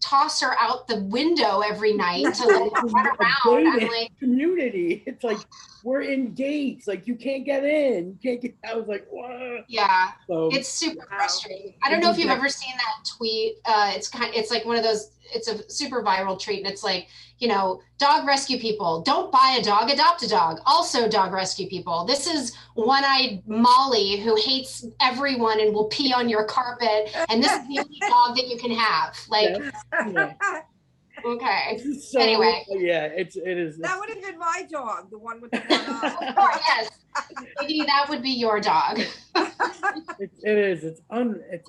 toss her out the window every night to like run around. I'm like, community. It's like we're in gates. Like you can't get in. You can't get. I was like, what? Yeah. So, it's super frustrating. I don't know if you've ever seen that tweet. It's like one of those. it's a super viral tweet, and it's like, you know, dog rescue people, don't buy a dog, adopt a dog. Also dog rescue people. This is one-eyed Molly who hates everyone and will pee on your carpet, and this is the only dog that you can have. Like, Yeah. okay. So, anyway. Yeah, it is. That would have been my dog, the one with the one eye. Oh, yes. Maybe that would be your dog. It is. It's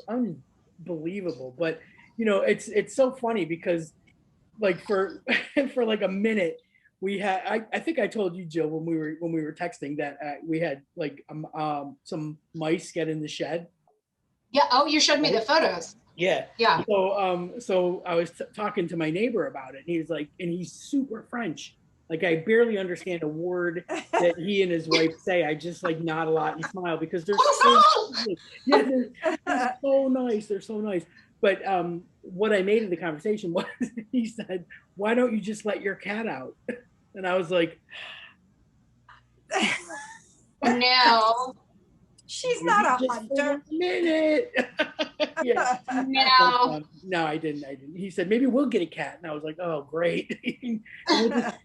unbelievable. But you know, it's so funny because like for for like a minute we had I think I told you, Jill, when we were texting that we had like some mice get in the shed. Yeah. Oh, you showed me the photos. Yeah. Yeah. So I was talking to my neighbor about it, and he was like, and he's super French. Like I barely understand a word that he and his wife say. I just like nod a lot and smile because they're they're so nice. They're so nice. But what I made of the conversation was he said, "Why don't you just let your cat out?" And I was like, "No, she's not a hunter." A minute. Yeah. No, I didn't. He said, maybe we'll get a cat. And I was like, oh, great.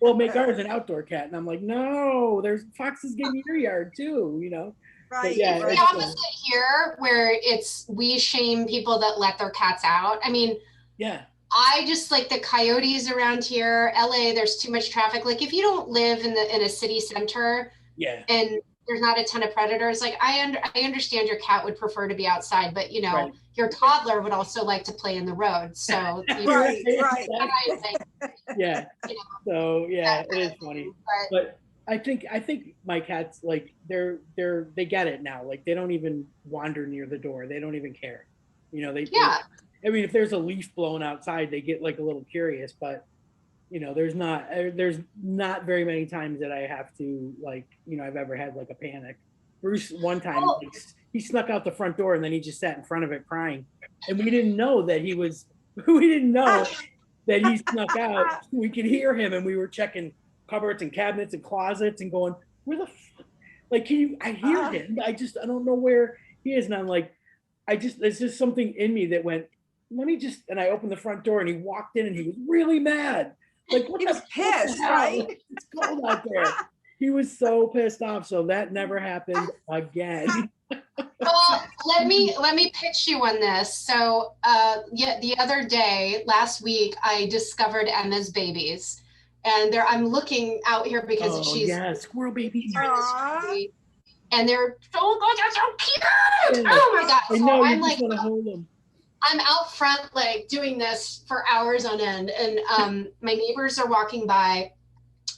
We'll make ours an outdoor cat. And I'm like, no, there's foxes getting your yard too, you know? Right. Yeah, it's the opposite here, where we shame people that let their cats out. I mean, yeah. I just like the coyotes around here. LA, there's too much traffic. Like if you don't live in a city center, yeah, and there's not a ton of predators, like I understand your cat would prefer to be outside, but you know, right. Your toddler would also like to play in the road. So right. Yeah. You know, so yeah, it is funny. But I think my cats, like they get it now. Like they don't even wander near the door. They don't even care. You know, I mean, if there's a leaf blown outside, they get like a little curious, but you know, there's not very many times that I have to, like, you know, I've ever had like a panic. Bruce, one time, he snuck out the front door and then he just sat in front of it crying. And we didn't know that he snuck out. We could hear him, and we were checking cupboards and cabinets and closets and going, where the like, I hear him. I don't know where he is. And I'm like, there's just something in me that went, and I opened the front door and he walked in and he was really mad. Like, he was pissed, right? It's cold out there. He was so pissed off. So that never happened again. Well, let me pitch you on this. So the other day, last week, I discovered Emma's babies. And I'm looking out here because she's squirrel babies. And they're so cute. Oh my God. I know, I'm like, hold them. I'm out front, like doing this for hours on end. And my neighbors are walking by,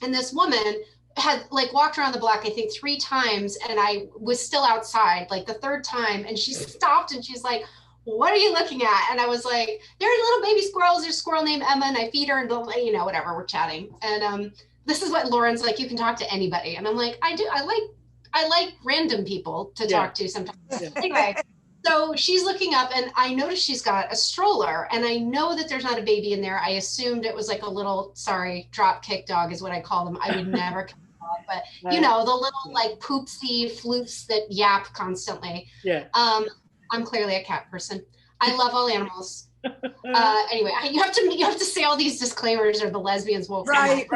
and this woman had like walked around the block, I think 3 times. And I was still outside like the 3rd time. And she stopped and she's like, what are you looking at? And I was like, there are little baby squirrels. There's a squirrel named Emma, and I feed her, and you know, whatever, we're chatting. And this is what Lauren's like, you can talk to anybody. And I'm like, I like random people to talk to sometimes. Yeah. Anyway, so she's looking up, and I noticed she's got a stroller, and I know that there's not a baby in there. I assumed it was like a little, drop kick dog is what I call them. I would never kill a dog, but you know, the little like poopsy floofs that yap constantly. Yeah. I'm clearly a cat person. I love all animals. Anyway, you have to say all these disclaimers or the lesbians will come right.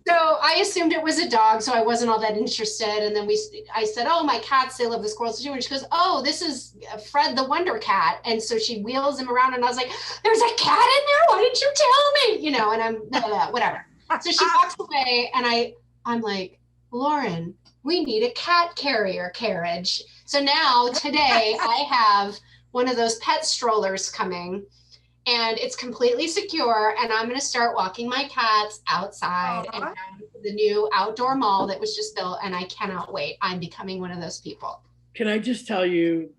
So I assumed it was a dog, so I wasn't all that interested. And then I said, oh, my cats, they love the squirrels too. And she goes, oh, this is Fred the Wonder Cat. And so she wheels him around, and I was like, there's a cat in there? Why didn't you tell me? You know, and I'm whatever. So she walks away, and I'm like, Lauren, we need a cat carriage. So now today I have one of those pet strollers coming, and it's completely secure, and I'm going to start walking my cats outside and down to the new outdoor mall that was just built, and I cannot wait. I'm becoming one of those people. Can I just tell you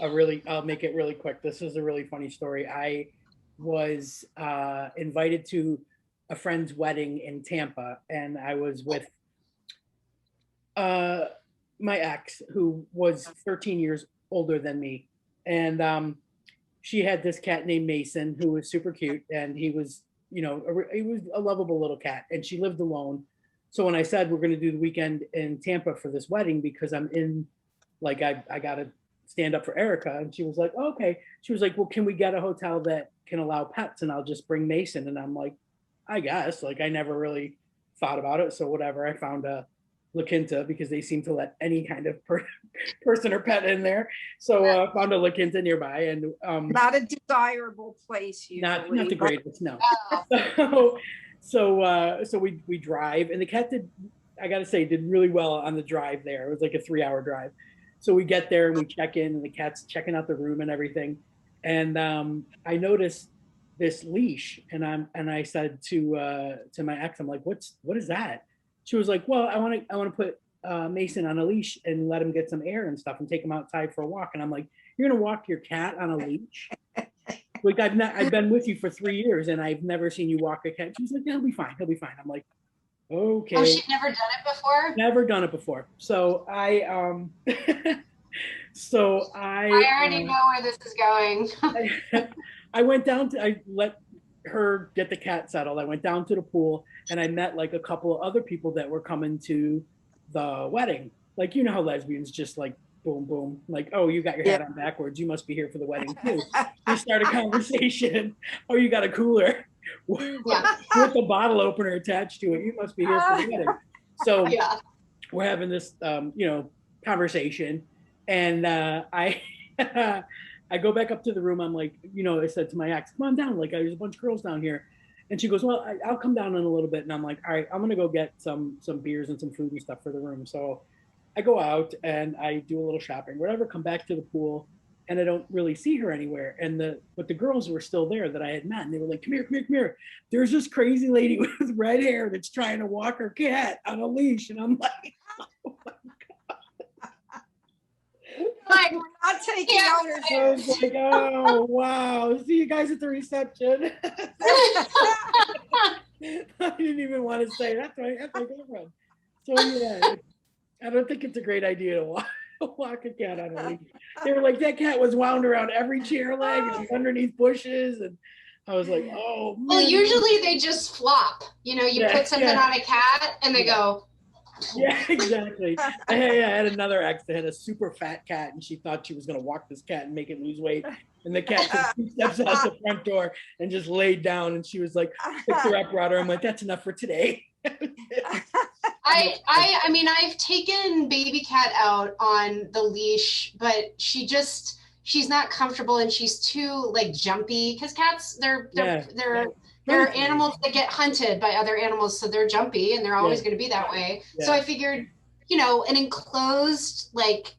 I'll make it really quick. This is a really funny story. I was invited to a friend's wedding in Tampa, and I was with my ex, who was 13 years older than me. And she had this cat named Mason, who was super cute. And he was, you know, he was a lovable little cat. And she lived alone. So when I said we're going to do the weekend in Tampa for this wedding, because I'm in, like, I got to stand up for Erica. And she was like, oh, okay. She was like, well, can we get a hotel that can allow pets? And I'll just bring Mason. And I'm like, I guess. Like, I never really thought about it. So whatever. I found a La Quinta because they seem to let any kind of person or pet in there. So found a La Quinta nearby. And not a desirable place usually. Not the greatest, no. So we drive, and the cat did, I gotta say, did really well on the drive there. It was like a 3-hour drive. So we get there and we check in, and the cat's checking out the room and everything. And I noticed this leash, and I said to my ex, I'm like, what is that? She was like, well, I want to put Mason on a leash and let him get some air and stuff and take him outside for a walk. And I'm like, you're gonna walk your cat on a leash? Like, I've been with you for 3 years and I've never seen you walk a cat. She's like, yeah, he'll be fine. I'm like, okay. Oh, she'd never done it before? Never done it before. So I already know where this is going. I let her get the cat settled. I went down to the pool and I met like a couple of other people that were coming to the wedding. Like, you know how lesbians just like boom, boom, like, oh, you got your hat on backwards. You must be here for the wedding too. We start a conversation. Oh, you got a cooler with a bottle opener attached to it. You must be here for the wedding. So we're having this, conversation, and I go back up to the room. I'm like, I said to my ex, come on down. Like, there's a bunch of girls down here. And she goes, well, I'll come down in a little bit. And I'm like, all right, I'm going to go get some beers and some food and stuff for the room. So I go out and I do a little shopping, whatever, come back to the pool, and I don't really see her anywhere. But the girls were still there that I had met, and they were like, come here. There's this crazy lady with red hair that's trying to walk her cat on a leash. And I'm like, oh my God. We're not taking ownership. I was like, oh, wow. See you guys at the reception. I didn't even want to say, that's my girlfriend. So yeah. I don't think it's a great idea to walk a cat on a leash. They were like, that cat was wound around every chair leg and underneath bushes. And I was like, oh, man. Well, usually they just flop. You put something on a cat and they go. Yeah, exactly. I had another ex that had a super fat cat, and she thought she was going to walk this cat and make it lose weight. And the cat took 2 steps out the front door and just laid down. And she was like, picked her up, brought her. I'm like, that's enough for today. I mean, I've taken baby cat out on the leash, but she's not comfortable, and she's too like jumpy, because cats, they're animals that get hunted by other animals, so they're jumpy and they're always going to be that way. So I figured, an enclosed like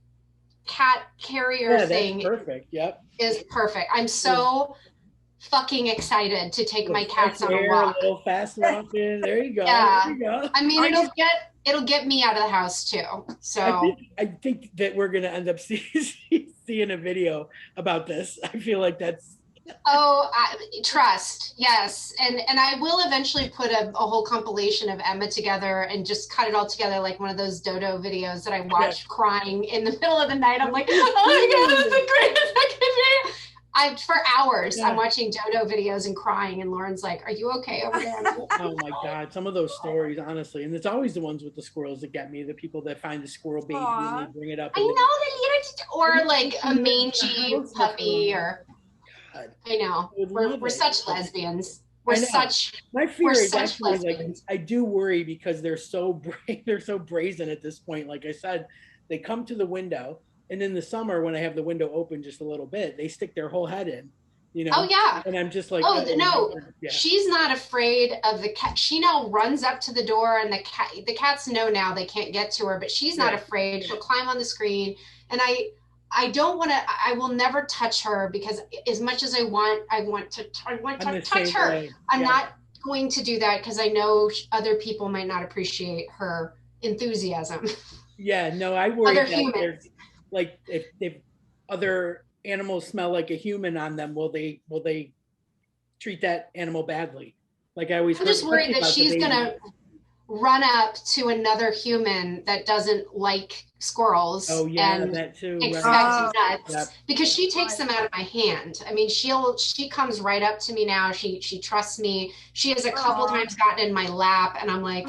cat carrier thing is perfect. I'm so fucking excited to take my cats on a walk. A little fast walking. There you go. Yeah. There you go. I mean, it'll get me out of the house too. So I think that we're gonna end up seeing a video about this. I feel like that's. Oh, trust, yes, and I will eventually put a whole compilation of Emma together and just cut it all together like one of those Dodo videos that I watch crying in the middle of the night. I'm like, oh my God, that's the greatest I can do. For hours, I'm watching Dodo videos and crying, and Lauren's like, are you okay over there? Oh my God, some of those stories, honestly, and it's always the ones with the squirrels that get me, the people that find the squirrel baby and they bring it up. I know, or like a mangy puppy, or I know. We're such lesbians. My fear is actually lesbians. Like, I do worry because they're so brazen at this point. Like I said, they come to the window, and in the summer when I have the window open just a little bit, they stick their whole head in. Oh yeah. And I'm just like, no. Yeah. She's not afraid of the cat. She now runs up to the door, and the cats know now they can't get to her, but she's not afraid. She'll climb on the screen, and I will never touch her, because as much as I want to touch her, I'm not going to do that, because I know other people might not appreciate her enthusiasm. Yeah, no, I worry other that humans. Like if other animals smell like a human on them, will they treat that animal badly? Like I'm just worried that she's gonna run up to another human that doesn't like squirrels and that too, expect nuts, because she takes them out of my hand. I mean, she comes right up to me now. She trusts me. She has a couple times gotten in my lap, and I'm like,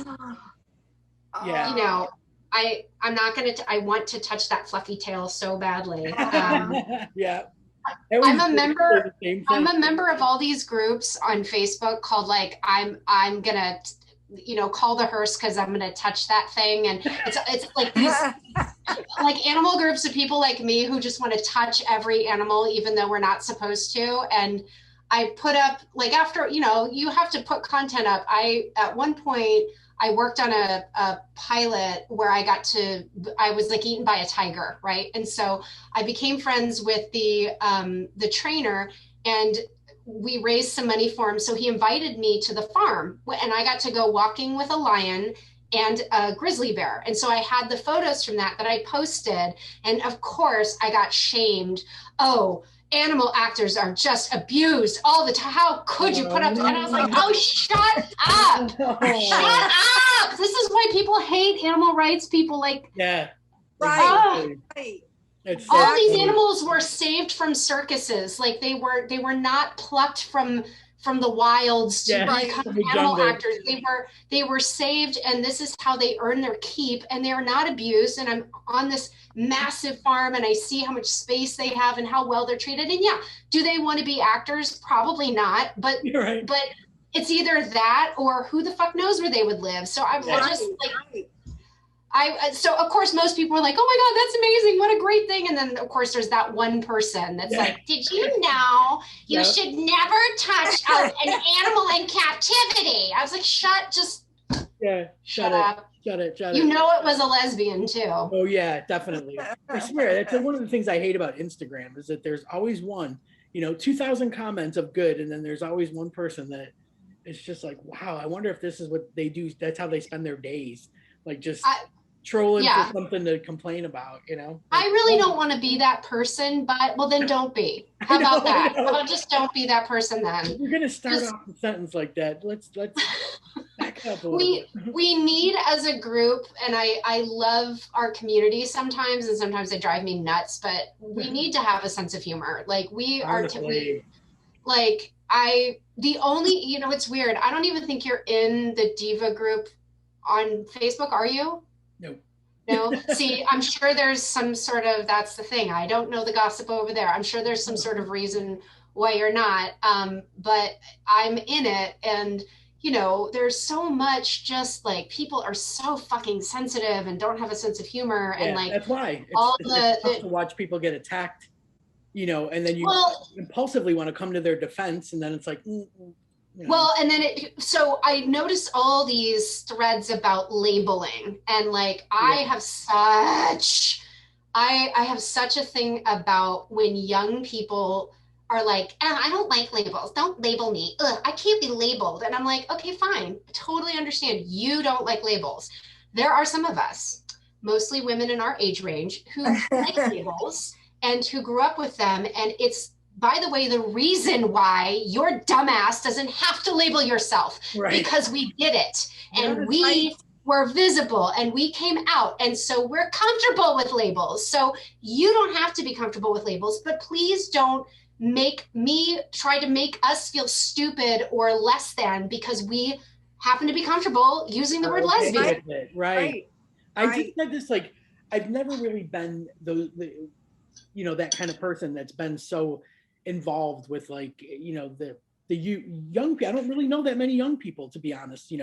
I'm not gonna. I want to touch that fluffy tail so badly. Yeah. I'm a member. I'm a member of all these groups on Facebook called like I'm gonna, call the hearse because I'm gonna touch that thing, and it's like these like animal groups of people like me who just want to touch every animal even though we're not supposed to. And I put up like after you have to put content up. At one point I worked on a pilot where I was like eaten by a tiger, right? And so I became friends with the trainer, and we raised some money for him. So he invited me to the farm, and I got to go walking with a lion and a grizzly bear. And so I had the photos from that I posted. And of course I got shamed. Oh, animal actors are just abused all the time. How could you put up? And I was like, oh, shut up. Shut up. This is why people hate animal rights people. Like, yeah. Right. Right. All these animals were saved from circuses. Like they were not plucked from the wilds to become animal actors. They were saved, and this is how they earn their keep, and they are not abused. And I'm on this massive farm, and I see how much space they have and how well they're treated. And yeah, do they want to be actors? Probably not, but but it's either that or who the fuck knows where they would live. So I'm just like, so of course most people are like, oh my God, that's amazing. What a great thing. And then of course there's that one person that's like, did you know you should never touch an animal in captivity? I was like, shut up. Shut it. You know it was a lesbian too. Oh yeah, definitely. I swear, that's one of the things I hate about Instagram is that there's always one, 2,000 comments of good, and then there's always one person that it's just like, wow, I wonder if this is what they do. That's how they spend their days. Like just trolling for something to complain about, Like, I really don't want to be that person, but well, then don't be. How about that? Well, just don't be that person then. If you're gonna start off a sentence like that, let's back up a little bit. We need as a group, and I love our community sometimes, and sometimes they drive me nuts, but we need to have a sense of humor. Like the only, it's weird. I don't even think you're in the Diva group on Facebook, are you? No. See, I'm sure there's some sort of, that's the thing. I don't know the gossip over there. I'm sure there's some sort of reason why you're not. But I'm in it, and there's so much just like people are so fucking sensitive and don't have a sense of humor, and like that's why it's tough to watch people get attacked, and then you impulsively want to come to their defense, and then it's like. Well, and then so I noticed all these threads about labeling, and like I have such a thing about when young people are like, oh, I don't like labels. Don't label me. Ugh, I can't be labeled. And I'm like, okay, fine. I totally understand. You don't like labels. There are some of us, mostly women in our age range, who like labels and who grew up with them. And it's, by the way, the reason why your dumbass doesn't have to label yourself, because we did it, and we were visible, and we came out, and so we're comfortable with labels. So you don't have to be comfortable with labels, but please don't try to make us feel stupid or less than because we happen to be comfortable using the word lesbian. Right. I just said this, like, I've never really been that kind of person that's been so involved with like the young people. I don't really know that many young people, to be honest,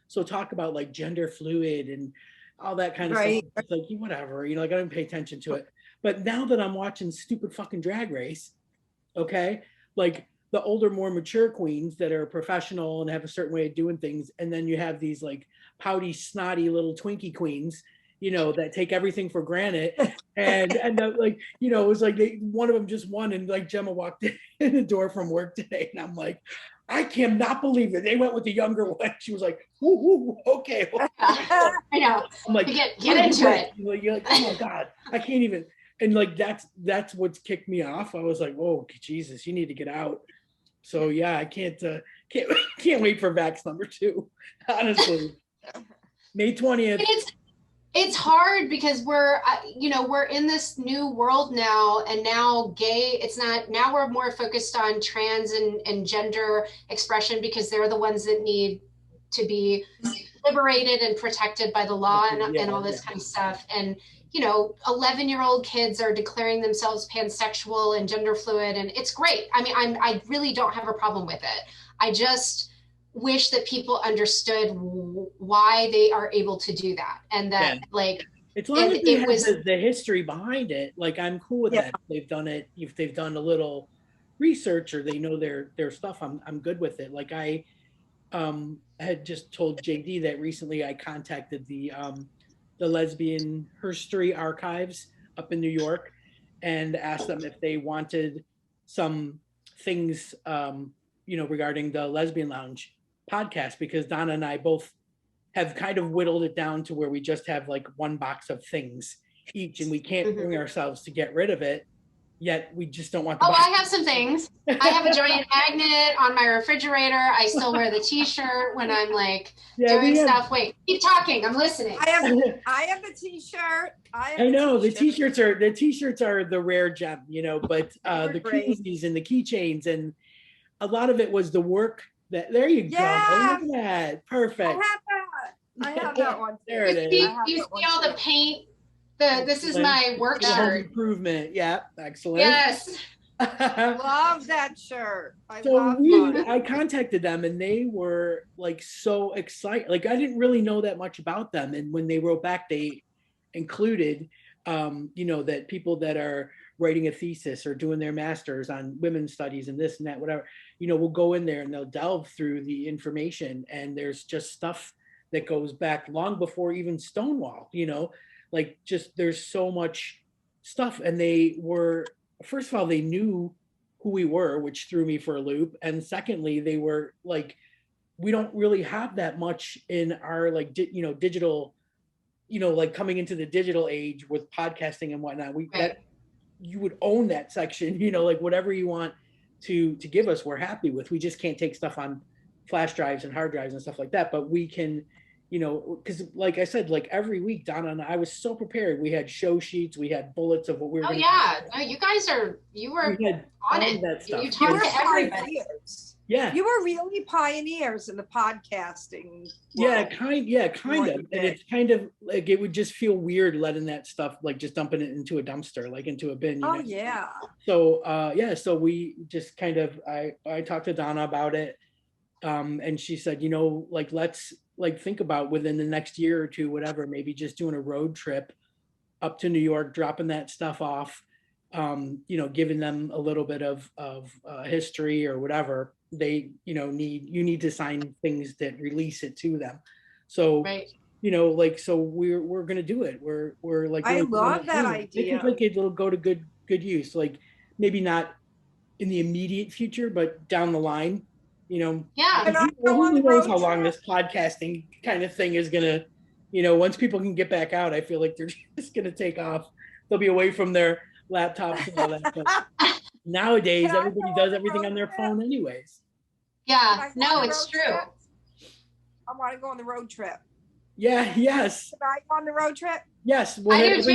so talk about like gender fluid and all that kind of stuff. It's like whatever, like I don't pay attention to it. But now that I'm watching stupid fucking Drag Race, okay, like the older, more mature queens that are professional and have a certain way of doing things, and then you have these like pouty, snotty little Twinkie queens that take everything for granted. And like, it was like one of them just won, and like Gemma walked in the door from work today, and I'm like, I cannot believe it. They went with the younger one. She was like, ooh, okay. I know. I'm like, get into it. You're like, oh my God, I can't even. And like, that's what's kicked me off. I was like, oh, Jesus, you need to get out. So yeah, I can't wait for Vax number 2, honestly. May 20th. It's hard because we're in this new world now, and now now we're more focused on trans and gender expression because they're the ones that need to be liberated and protected by the law and all this kind of stuff. And, 11-year-old kids are declaring themselves pansexual and gender fluid, and it's great. I mean, I really don't have a problem with it. I just wish that people understood why they are able to do that, and that as long as it has the history behind it, like I'm cool with that. If they've done it, if they've done a little research or they know their stuff, I'm good with it. Like I had just told JD that recently I contacted the Lesbian History Archives up in New York and asked them if they wanted some things, regarding the Lesbian Lounge podcast, because Donna and I both have kind of whittled it down to where we just have like one box of things each, and we can't bring ourselves to get rid of it. Yet we just don't want to. I have some things. I have a giant magnet on my refrigerator. I still wear the t-shirt when I'm doing stuff. Wait, keep talking. I'm listening. I have the t-shirt. I know the t-shirts are the rare gem, but the koozies and the keychains, and a lot of it was the work that, there you go. Look at that. Perfect. I have that one. There it is. You see all the paint? This is my work shirt. Improvement. Yeah, excellent. Yes. Love that shirt. I contacted them and they were like so excited. Like I didn't really know that much about them. And when they wrote back, they included, that people that are writing a thesis or doing their masters on women's studies and this and that, whatever, will go in there and they'll delve through the information. And there's just stuff that goes back long before even Stonewall, like just there's so much stuff. And they were, first of all, they knew who we were, which threw me for a loop. And secondly, they were like, we don't really have that much in our digital, like coming into the digital age with podcasting and whatnot. That you would own that section, like whatever you want to give us, we're happy with. We just can't take stuff on flash drives and hard drives and stuff like that. But we can, because like I said, like every week, Donna and I was so prepared. We had show sheets, we had bullets of what we were. Oh yeah, no, you were on it. That stuff. You talked to everybody. Yeah, you were really pioneers in the podcasting world. Kind of. And it's kind of like it would just feel weird letting that stuff, like just dumping it into a dumpster, like into a bin. Yeah. So so we just kind of I talked to Donna about it, and she said, let's think about within the next year or two, whatever, maybe just doing a road trip up to New York, dropping that stuff off, giving them a little bit of history or whatever they, you need to sign things that release it to them. So, so we're going to do it. We're like, I love that idea. I think it'll go to good use. Like maybe not in the immediate future, but down the line. Yeah. Who knows how long this podcasting kind of thing is gonna, once people can get back out, I feel like they're just gonna take off. They'll be away from their laptops and all that. But nowadays, everybody does everything on their phone anyways. Yeah, no, it's true. I want to go on the road trip. Yeah, yes. Can I go on the road trip? Yes, we'll have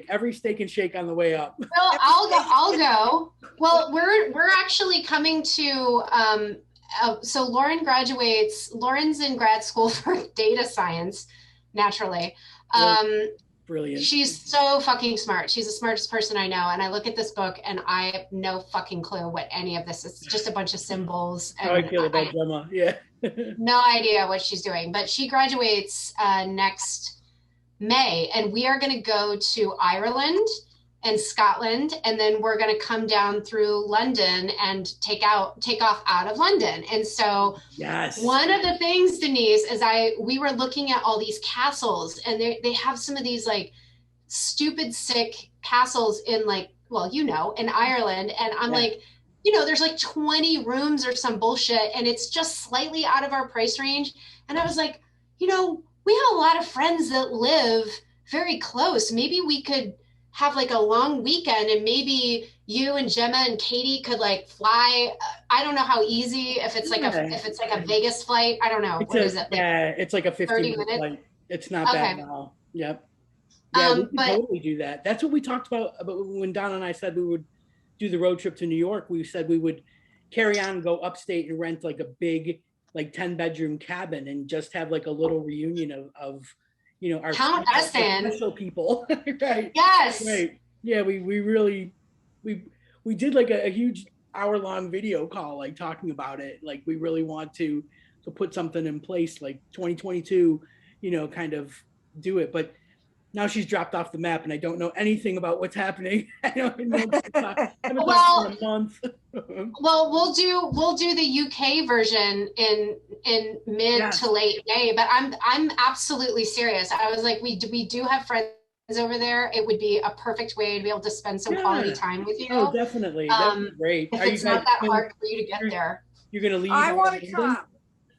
every steak and shake on the way up. Well, I'll go. Well, we're actually coming to so Lauren's in grad school for data science, naturally. Brilliant. She's so fucking smart. She's the smartest person I know. And I look at this book and I have no fucking clue what any of this is. It's just a bunch of symbols. And how I feel about Gemma. Yeah. No idea what she's doing, but she graduates next May, and we are going to go to Ireland and Scotland, and then we're going to come down through London and take off out of London. And so one of the things, Denise, is we were looking at all these castles, and they have some of these like stupid sick castles in in Ireland. And I'm like, there's like 20 rooms or some bullshit, and it's just slightly out of our price range. And I was like, we have a lot of friends that live very close. Maybe we could have like a long weekend, and maybe you and Gemma and Katie could like fly. I don't know how easy, if it's like a Vegas flight. I don't know. Is it? It's like a 15-minute flight. It's not bad now. Yep. Yeah, we can totally do that. That's what we talked about when Donna and I said we would do the road trip to New York. We said we would carry on and go upstate and rent like a big like 10-bedroom cabin and just have like a little reunion of our Count us in. special people. Right. Yes. Right. Yeah, we really we did like a huge hour-long video call, like talking about it. Like we really want to put something in place, like 2022, kind of do it. But now she's dropped off the map, and I don't know anything about what's happening. I don't know. I haven't talked in a month. Well, we'll do the UK version in mid to late May. But I'm absolutely serious. I was like, we do have friends over there. It would be a perfect way to be able to spend some quality time with you. Oh, definitely. That'd be great. If it's not that hard for you to get there. You're gonna leave. I want to come.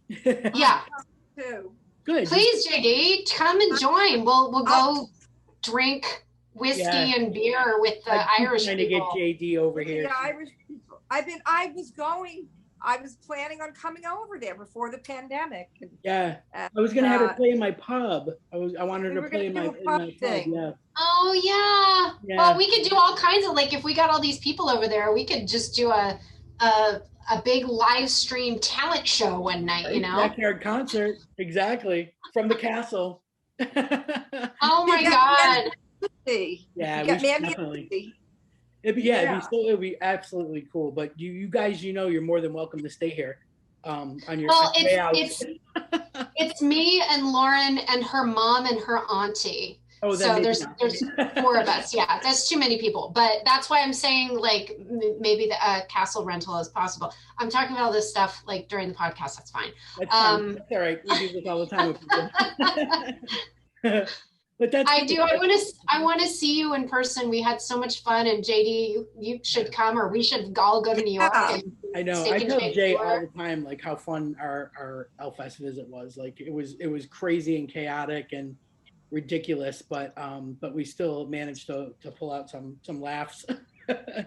Yeah. Too. Good. Please, JD, come and join. We'll go drink whiskey and beer with the Irish trying people. To get JD over here. The Irish people. I was planning on coming over there before the pandemic. Yeah, I was gonna have her play in my pub. I wanted her to play in my pub. Yeah. Oh yeah. Well, we could do all kinds of, like, if we got all these people over there, we could just do a big live stream talent show one night. Backyard concert, exactly, from the castle. Oh my God. Yeah, we definitely. It'd be absolutely cool. But you guys, you're more than welcome to stay here. On your way out. It's me and Lauren and her mom and her auntie. Oh, so there's 4 of us. Yeah, that's too many people. But that's why I'm saying, like, maybe the castle rental is possible. I'm talking about all this stuff like during the podcast. That's fine. That's fine. That's all right. We do this all the time with people. But that's I do. I want to see you in person. We had so much fun, and JD, you should come, or we should all go to New York. I know. I tell Jay all the time, like, how fun our Elfest visit was. Like, it was crazy and chaotic and ridiculous, but we still managed to pull out some laughs.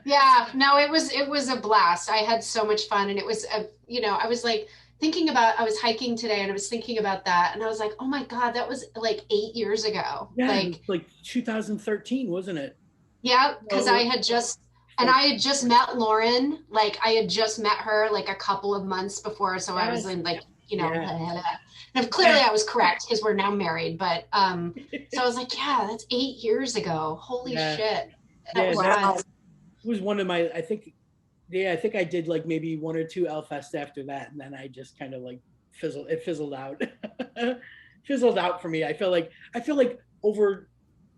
Yeah. No, it was a blast. I had so much fun, and it was I was like, I was hiking today, and I was thinking about that, and I was like, oh my God, that was like 8 years ago. Yeah, like 2013, wasn't it? Yeah, because I had just met Lauren. Like, I had just met her like a couple of months before, so I was in, like, and clearly I was correct because we're now married. But so I was like, yeah, that's 8 years ago. Holy shit! That was one of my. I think I did like maybe 1 or 2 Elfests after that, and then I just kind of like fizzled out. Fizzled out for me. I feel like over,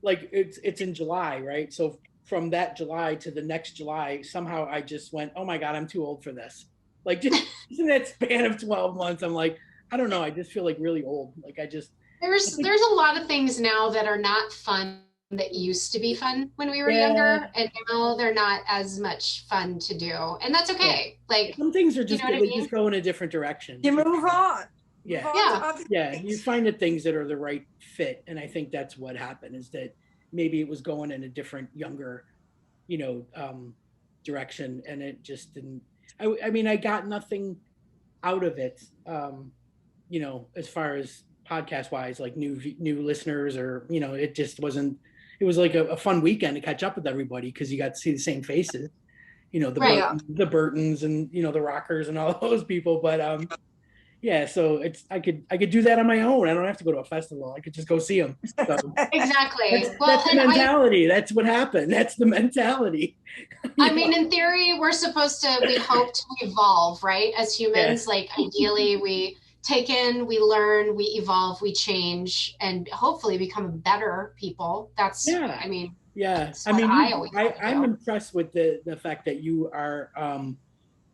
like, it's in July, right? So from that July to the next July, somehow I just went, oh my God, I'm too old for this. Like, just in that span of 12 months, I'm like, I don't know. I just feel like really old. Like, there's a lot of things now that are not fun that used to be fun when we were younger, and now they're not as much fun to do, and that's okay. Like, some things are just just go in a different direction. You move on. You find the things that are the right fit, and I think that's what happened, is that maybe it was going in a different, younger, direction, and it just didn't. I mean, I got nothing out of it, as far as podcast wise, like new listeners, or it just wasn't. It was like a fun weekend to catch up with everybody, because you got to see the same faces, the Burtons and the Rockers and all those people. But so I could do that on my own. I don't have to go to a festival. I could just go see them. So exactly. That's the mentality. That's what happened. That's the mentality. I mean, in theory, we hope to evolve, right? As humans, like, ideally we take in, we learn, we evolve, we change, and hopefully become better people. That's, I mean, I'm impressed with the fact that you are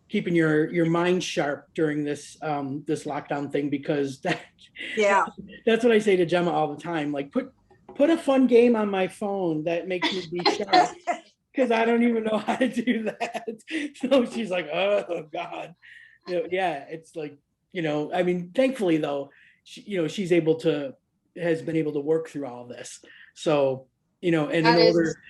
keeping your mind sharp during this lockdown thing, because that's what I say to Gemma all the time. Like, put a fun game on my phone that makes me be sharp, because I don't even know how to do that. So she's like, oh God, it's like, I mean, thankfully though, she's has been able to work through all this. So, and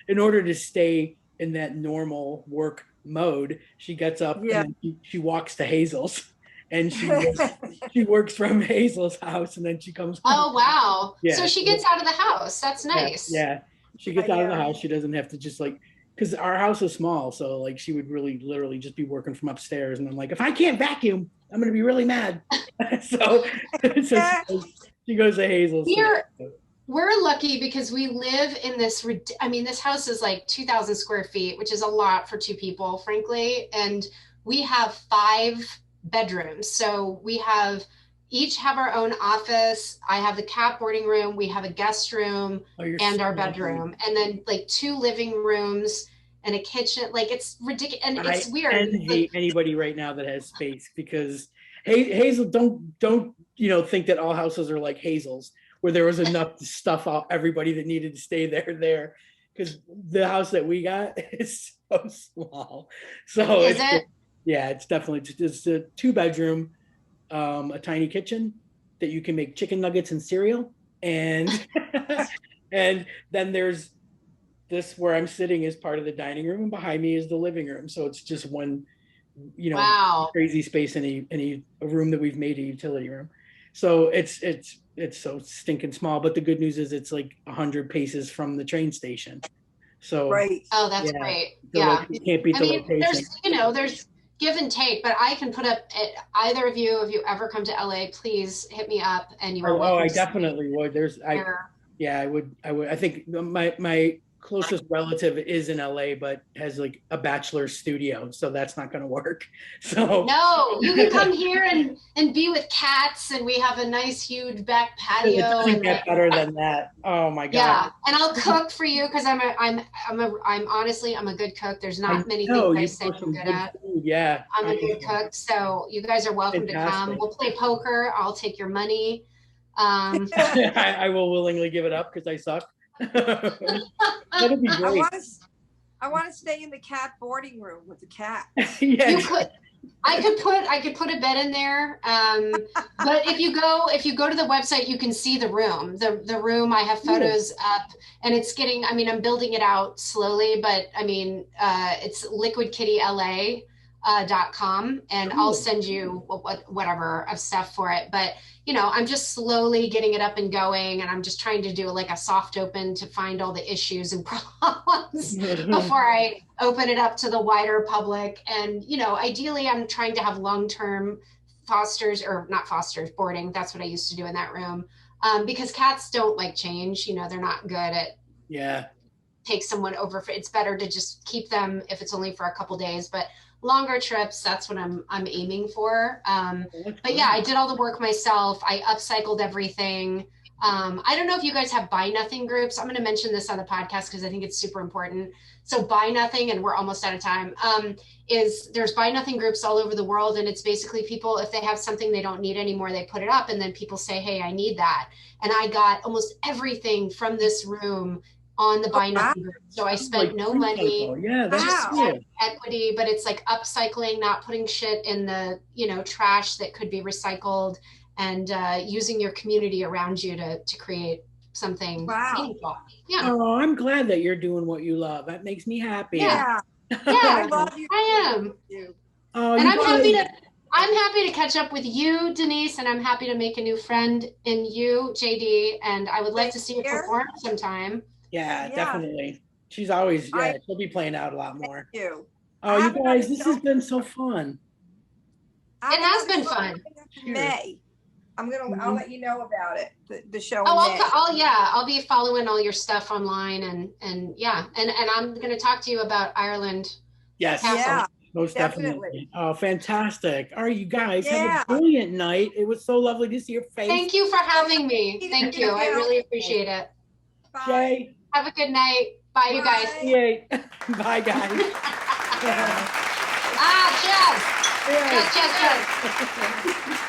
in order to stay in that normal work mode, she gets up and she walks to Hazel's, and she works from Hazel's house, and then she comes home. Oh, wow. Yeah. So she gets out of the house. That's nice. Yeah. She gets out of the house. She doesn't have to just, like, because our house is small, so like she would really literally just be working from upstairs, and I'm like, if I can't vacuum, I'm gonna be really mad. so, she goes to Hazel's. We're lucky because we live in this, I mean, this house is like 2,000 square feet, which is a lot for two people, frankly. And we have 5 bedrooms. So we each have our own office. I have the cat boarding room. We have a guest room and our bedroom. And then like 2 living rooms and a kitchen. Like it's ridiculous. And it's weird. I envy anybody right now that has space, because Hazel, don't think that all houses are like Hazel's, where there was enough to stuff out everybody that needed to stay there, because the house that we got is so small. So it's definitely just a 2-bedroom, a tiny kitchen that you can make chicken nuggets and cereal, and and then there's this where I'm sitting is part of the dining room, and behind me is the living room. So it's just one, crazy space in a room that we've made a utility room. So it's so stinking small, but the good news is it's like 100 paces from the train station. So oh, that's great. You can't beat the location. There's give and take, but I can put up either of you, if you ever come to LA, please hit me up, and you are welcome. I definitely would. I would. I think my closest relative is in LA, but has like a bachelor studio, so that's not going to work. So no, you can come here and be with cats, and we have a nice huge back patio. It doesn't get better than that. Oh my god! Yeah, and I'll cook for you because I'm honestly I'm a good cook. There's not many things I say I'm good at. Food. Yeah, I'm a good cook, so you guys are welcome to come. We'll play poker. I'll take your money. I will willingly give it up because I suck. That'd be great. I want to stay in the cat boarding room with the cat. Yeah. You could. I could put a bed in there. But if you go to the website, you can see the room. The room, I have photos up, and it's getting. I mean, I'm building it out slowly, but I mean, it's liquidkittyla.com, and I'll send you whatever of stuff for it. But I'm just slowly getting it up and going, and I'm just trying to do like a soft open to find all the issues and problems before I open it up to the wider public. And, ideally I'm trying to have long-term boarding. That's what I used to do in that room. Because cats don't like change, they're not good at take someone over. It's better to just keep them if it's only for a couple days, but longer trips, that's what I'm aiming for. But yeah, I did all the work myself. I upcycled everything. I don't know if you guys have Buy Nothing groups. I'm going to mention this on the podcast because I think it's super important. So Buy Nothing, and we're almost out of time, there's Buy Nothing groups all over the world. And it's basically people, if they have something they don't need anymore, they put it up, and then people say, hey, I need that. And I got almost everything from this room on the Buy Nothing group. So I spent no money. Yeah, that's cool. Equity, but it's like upcycling, not putting shit in the, trash that could be recycled, and using your community around you to create something meaningful. Yeah. Oh, I'm glad that you're doing what you love. That makes me happy. Yeah. I love you. I am. And I'm happy to catch up with you, Denise, and I'm happy to make a new friend in you, JD, and I would like to see you perform sometime. Yeah, definitely. She's always, she'll be playing out a lot more. Thank you. Oh, you guys, this has been so fun. It has been fun. May. I'll let you know about it. The show. I'll be following all your stuff online, and I'm going to talk to you about Ireland. Yes. Castle. Yeah. Most definitely. Oh, fantastic. All right, you guys have a brilliant night. It was so lovely to see your face. Thank you for having me. Thank you. I really appreciate it. Bye. Jay. Have a good night. Bye, you guys. Yay. Bye, guys. Cheers. Cheers.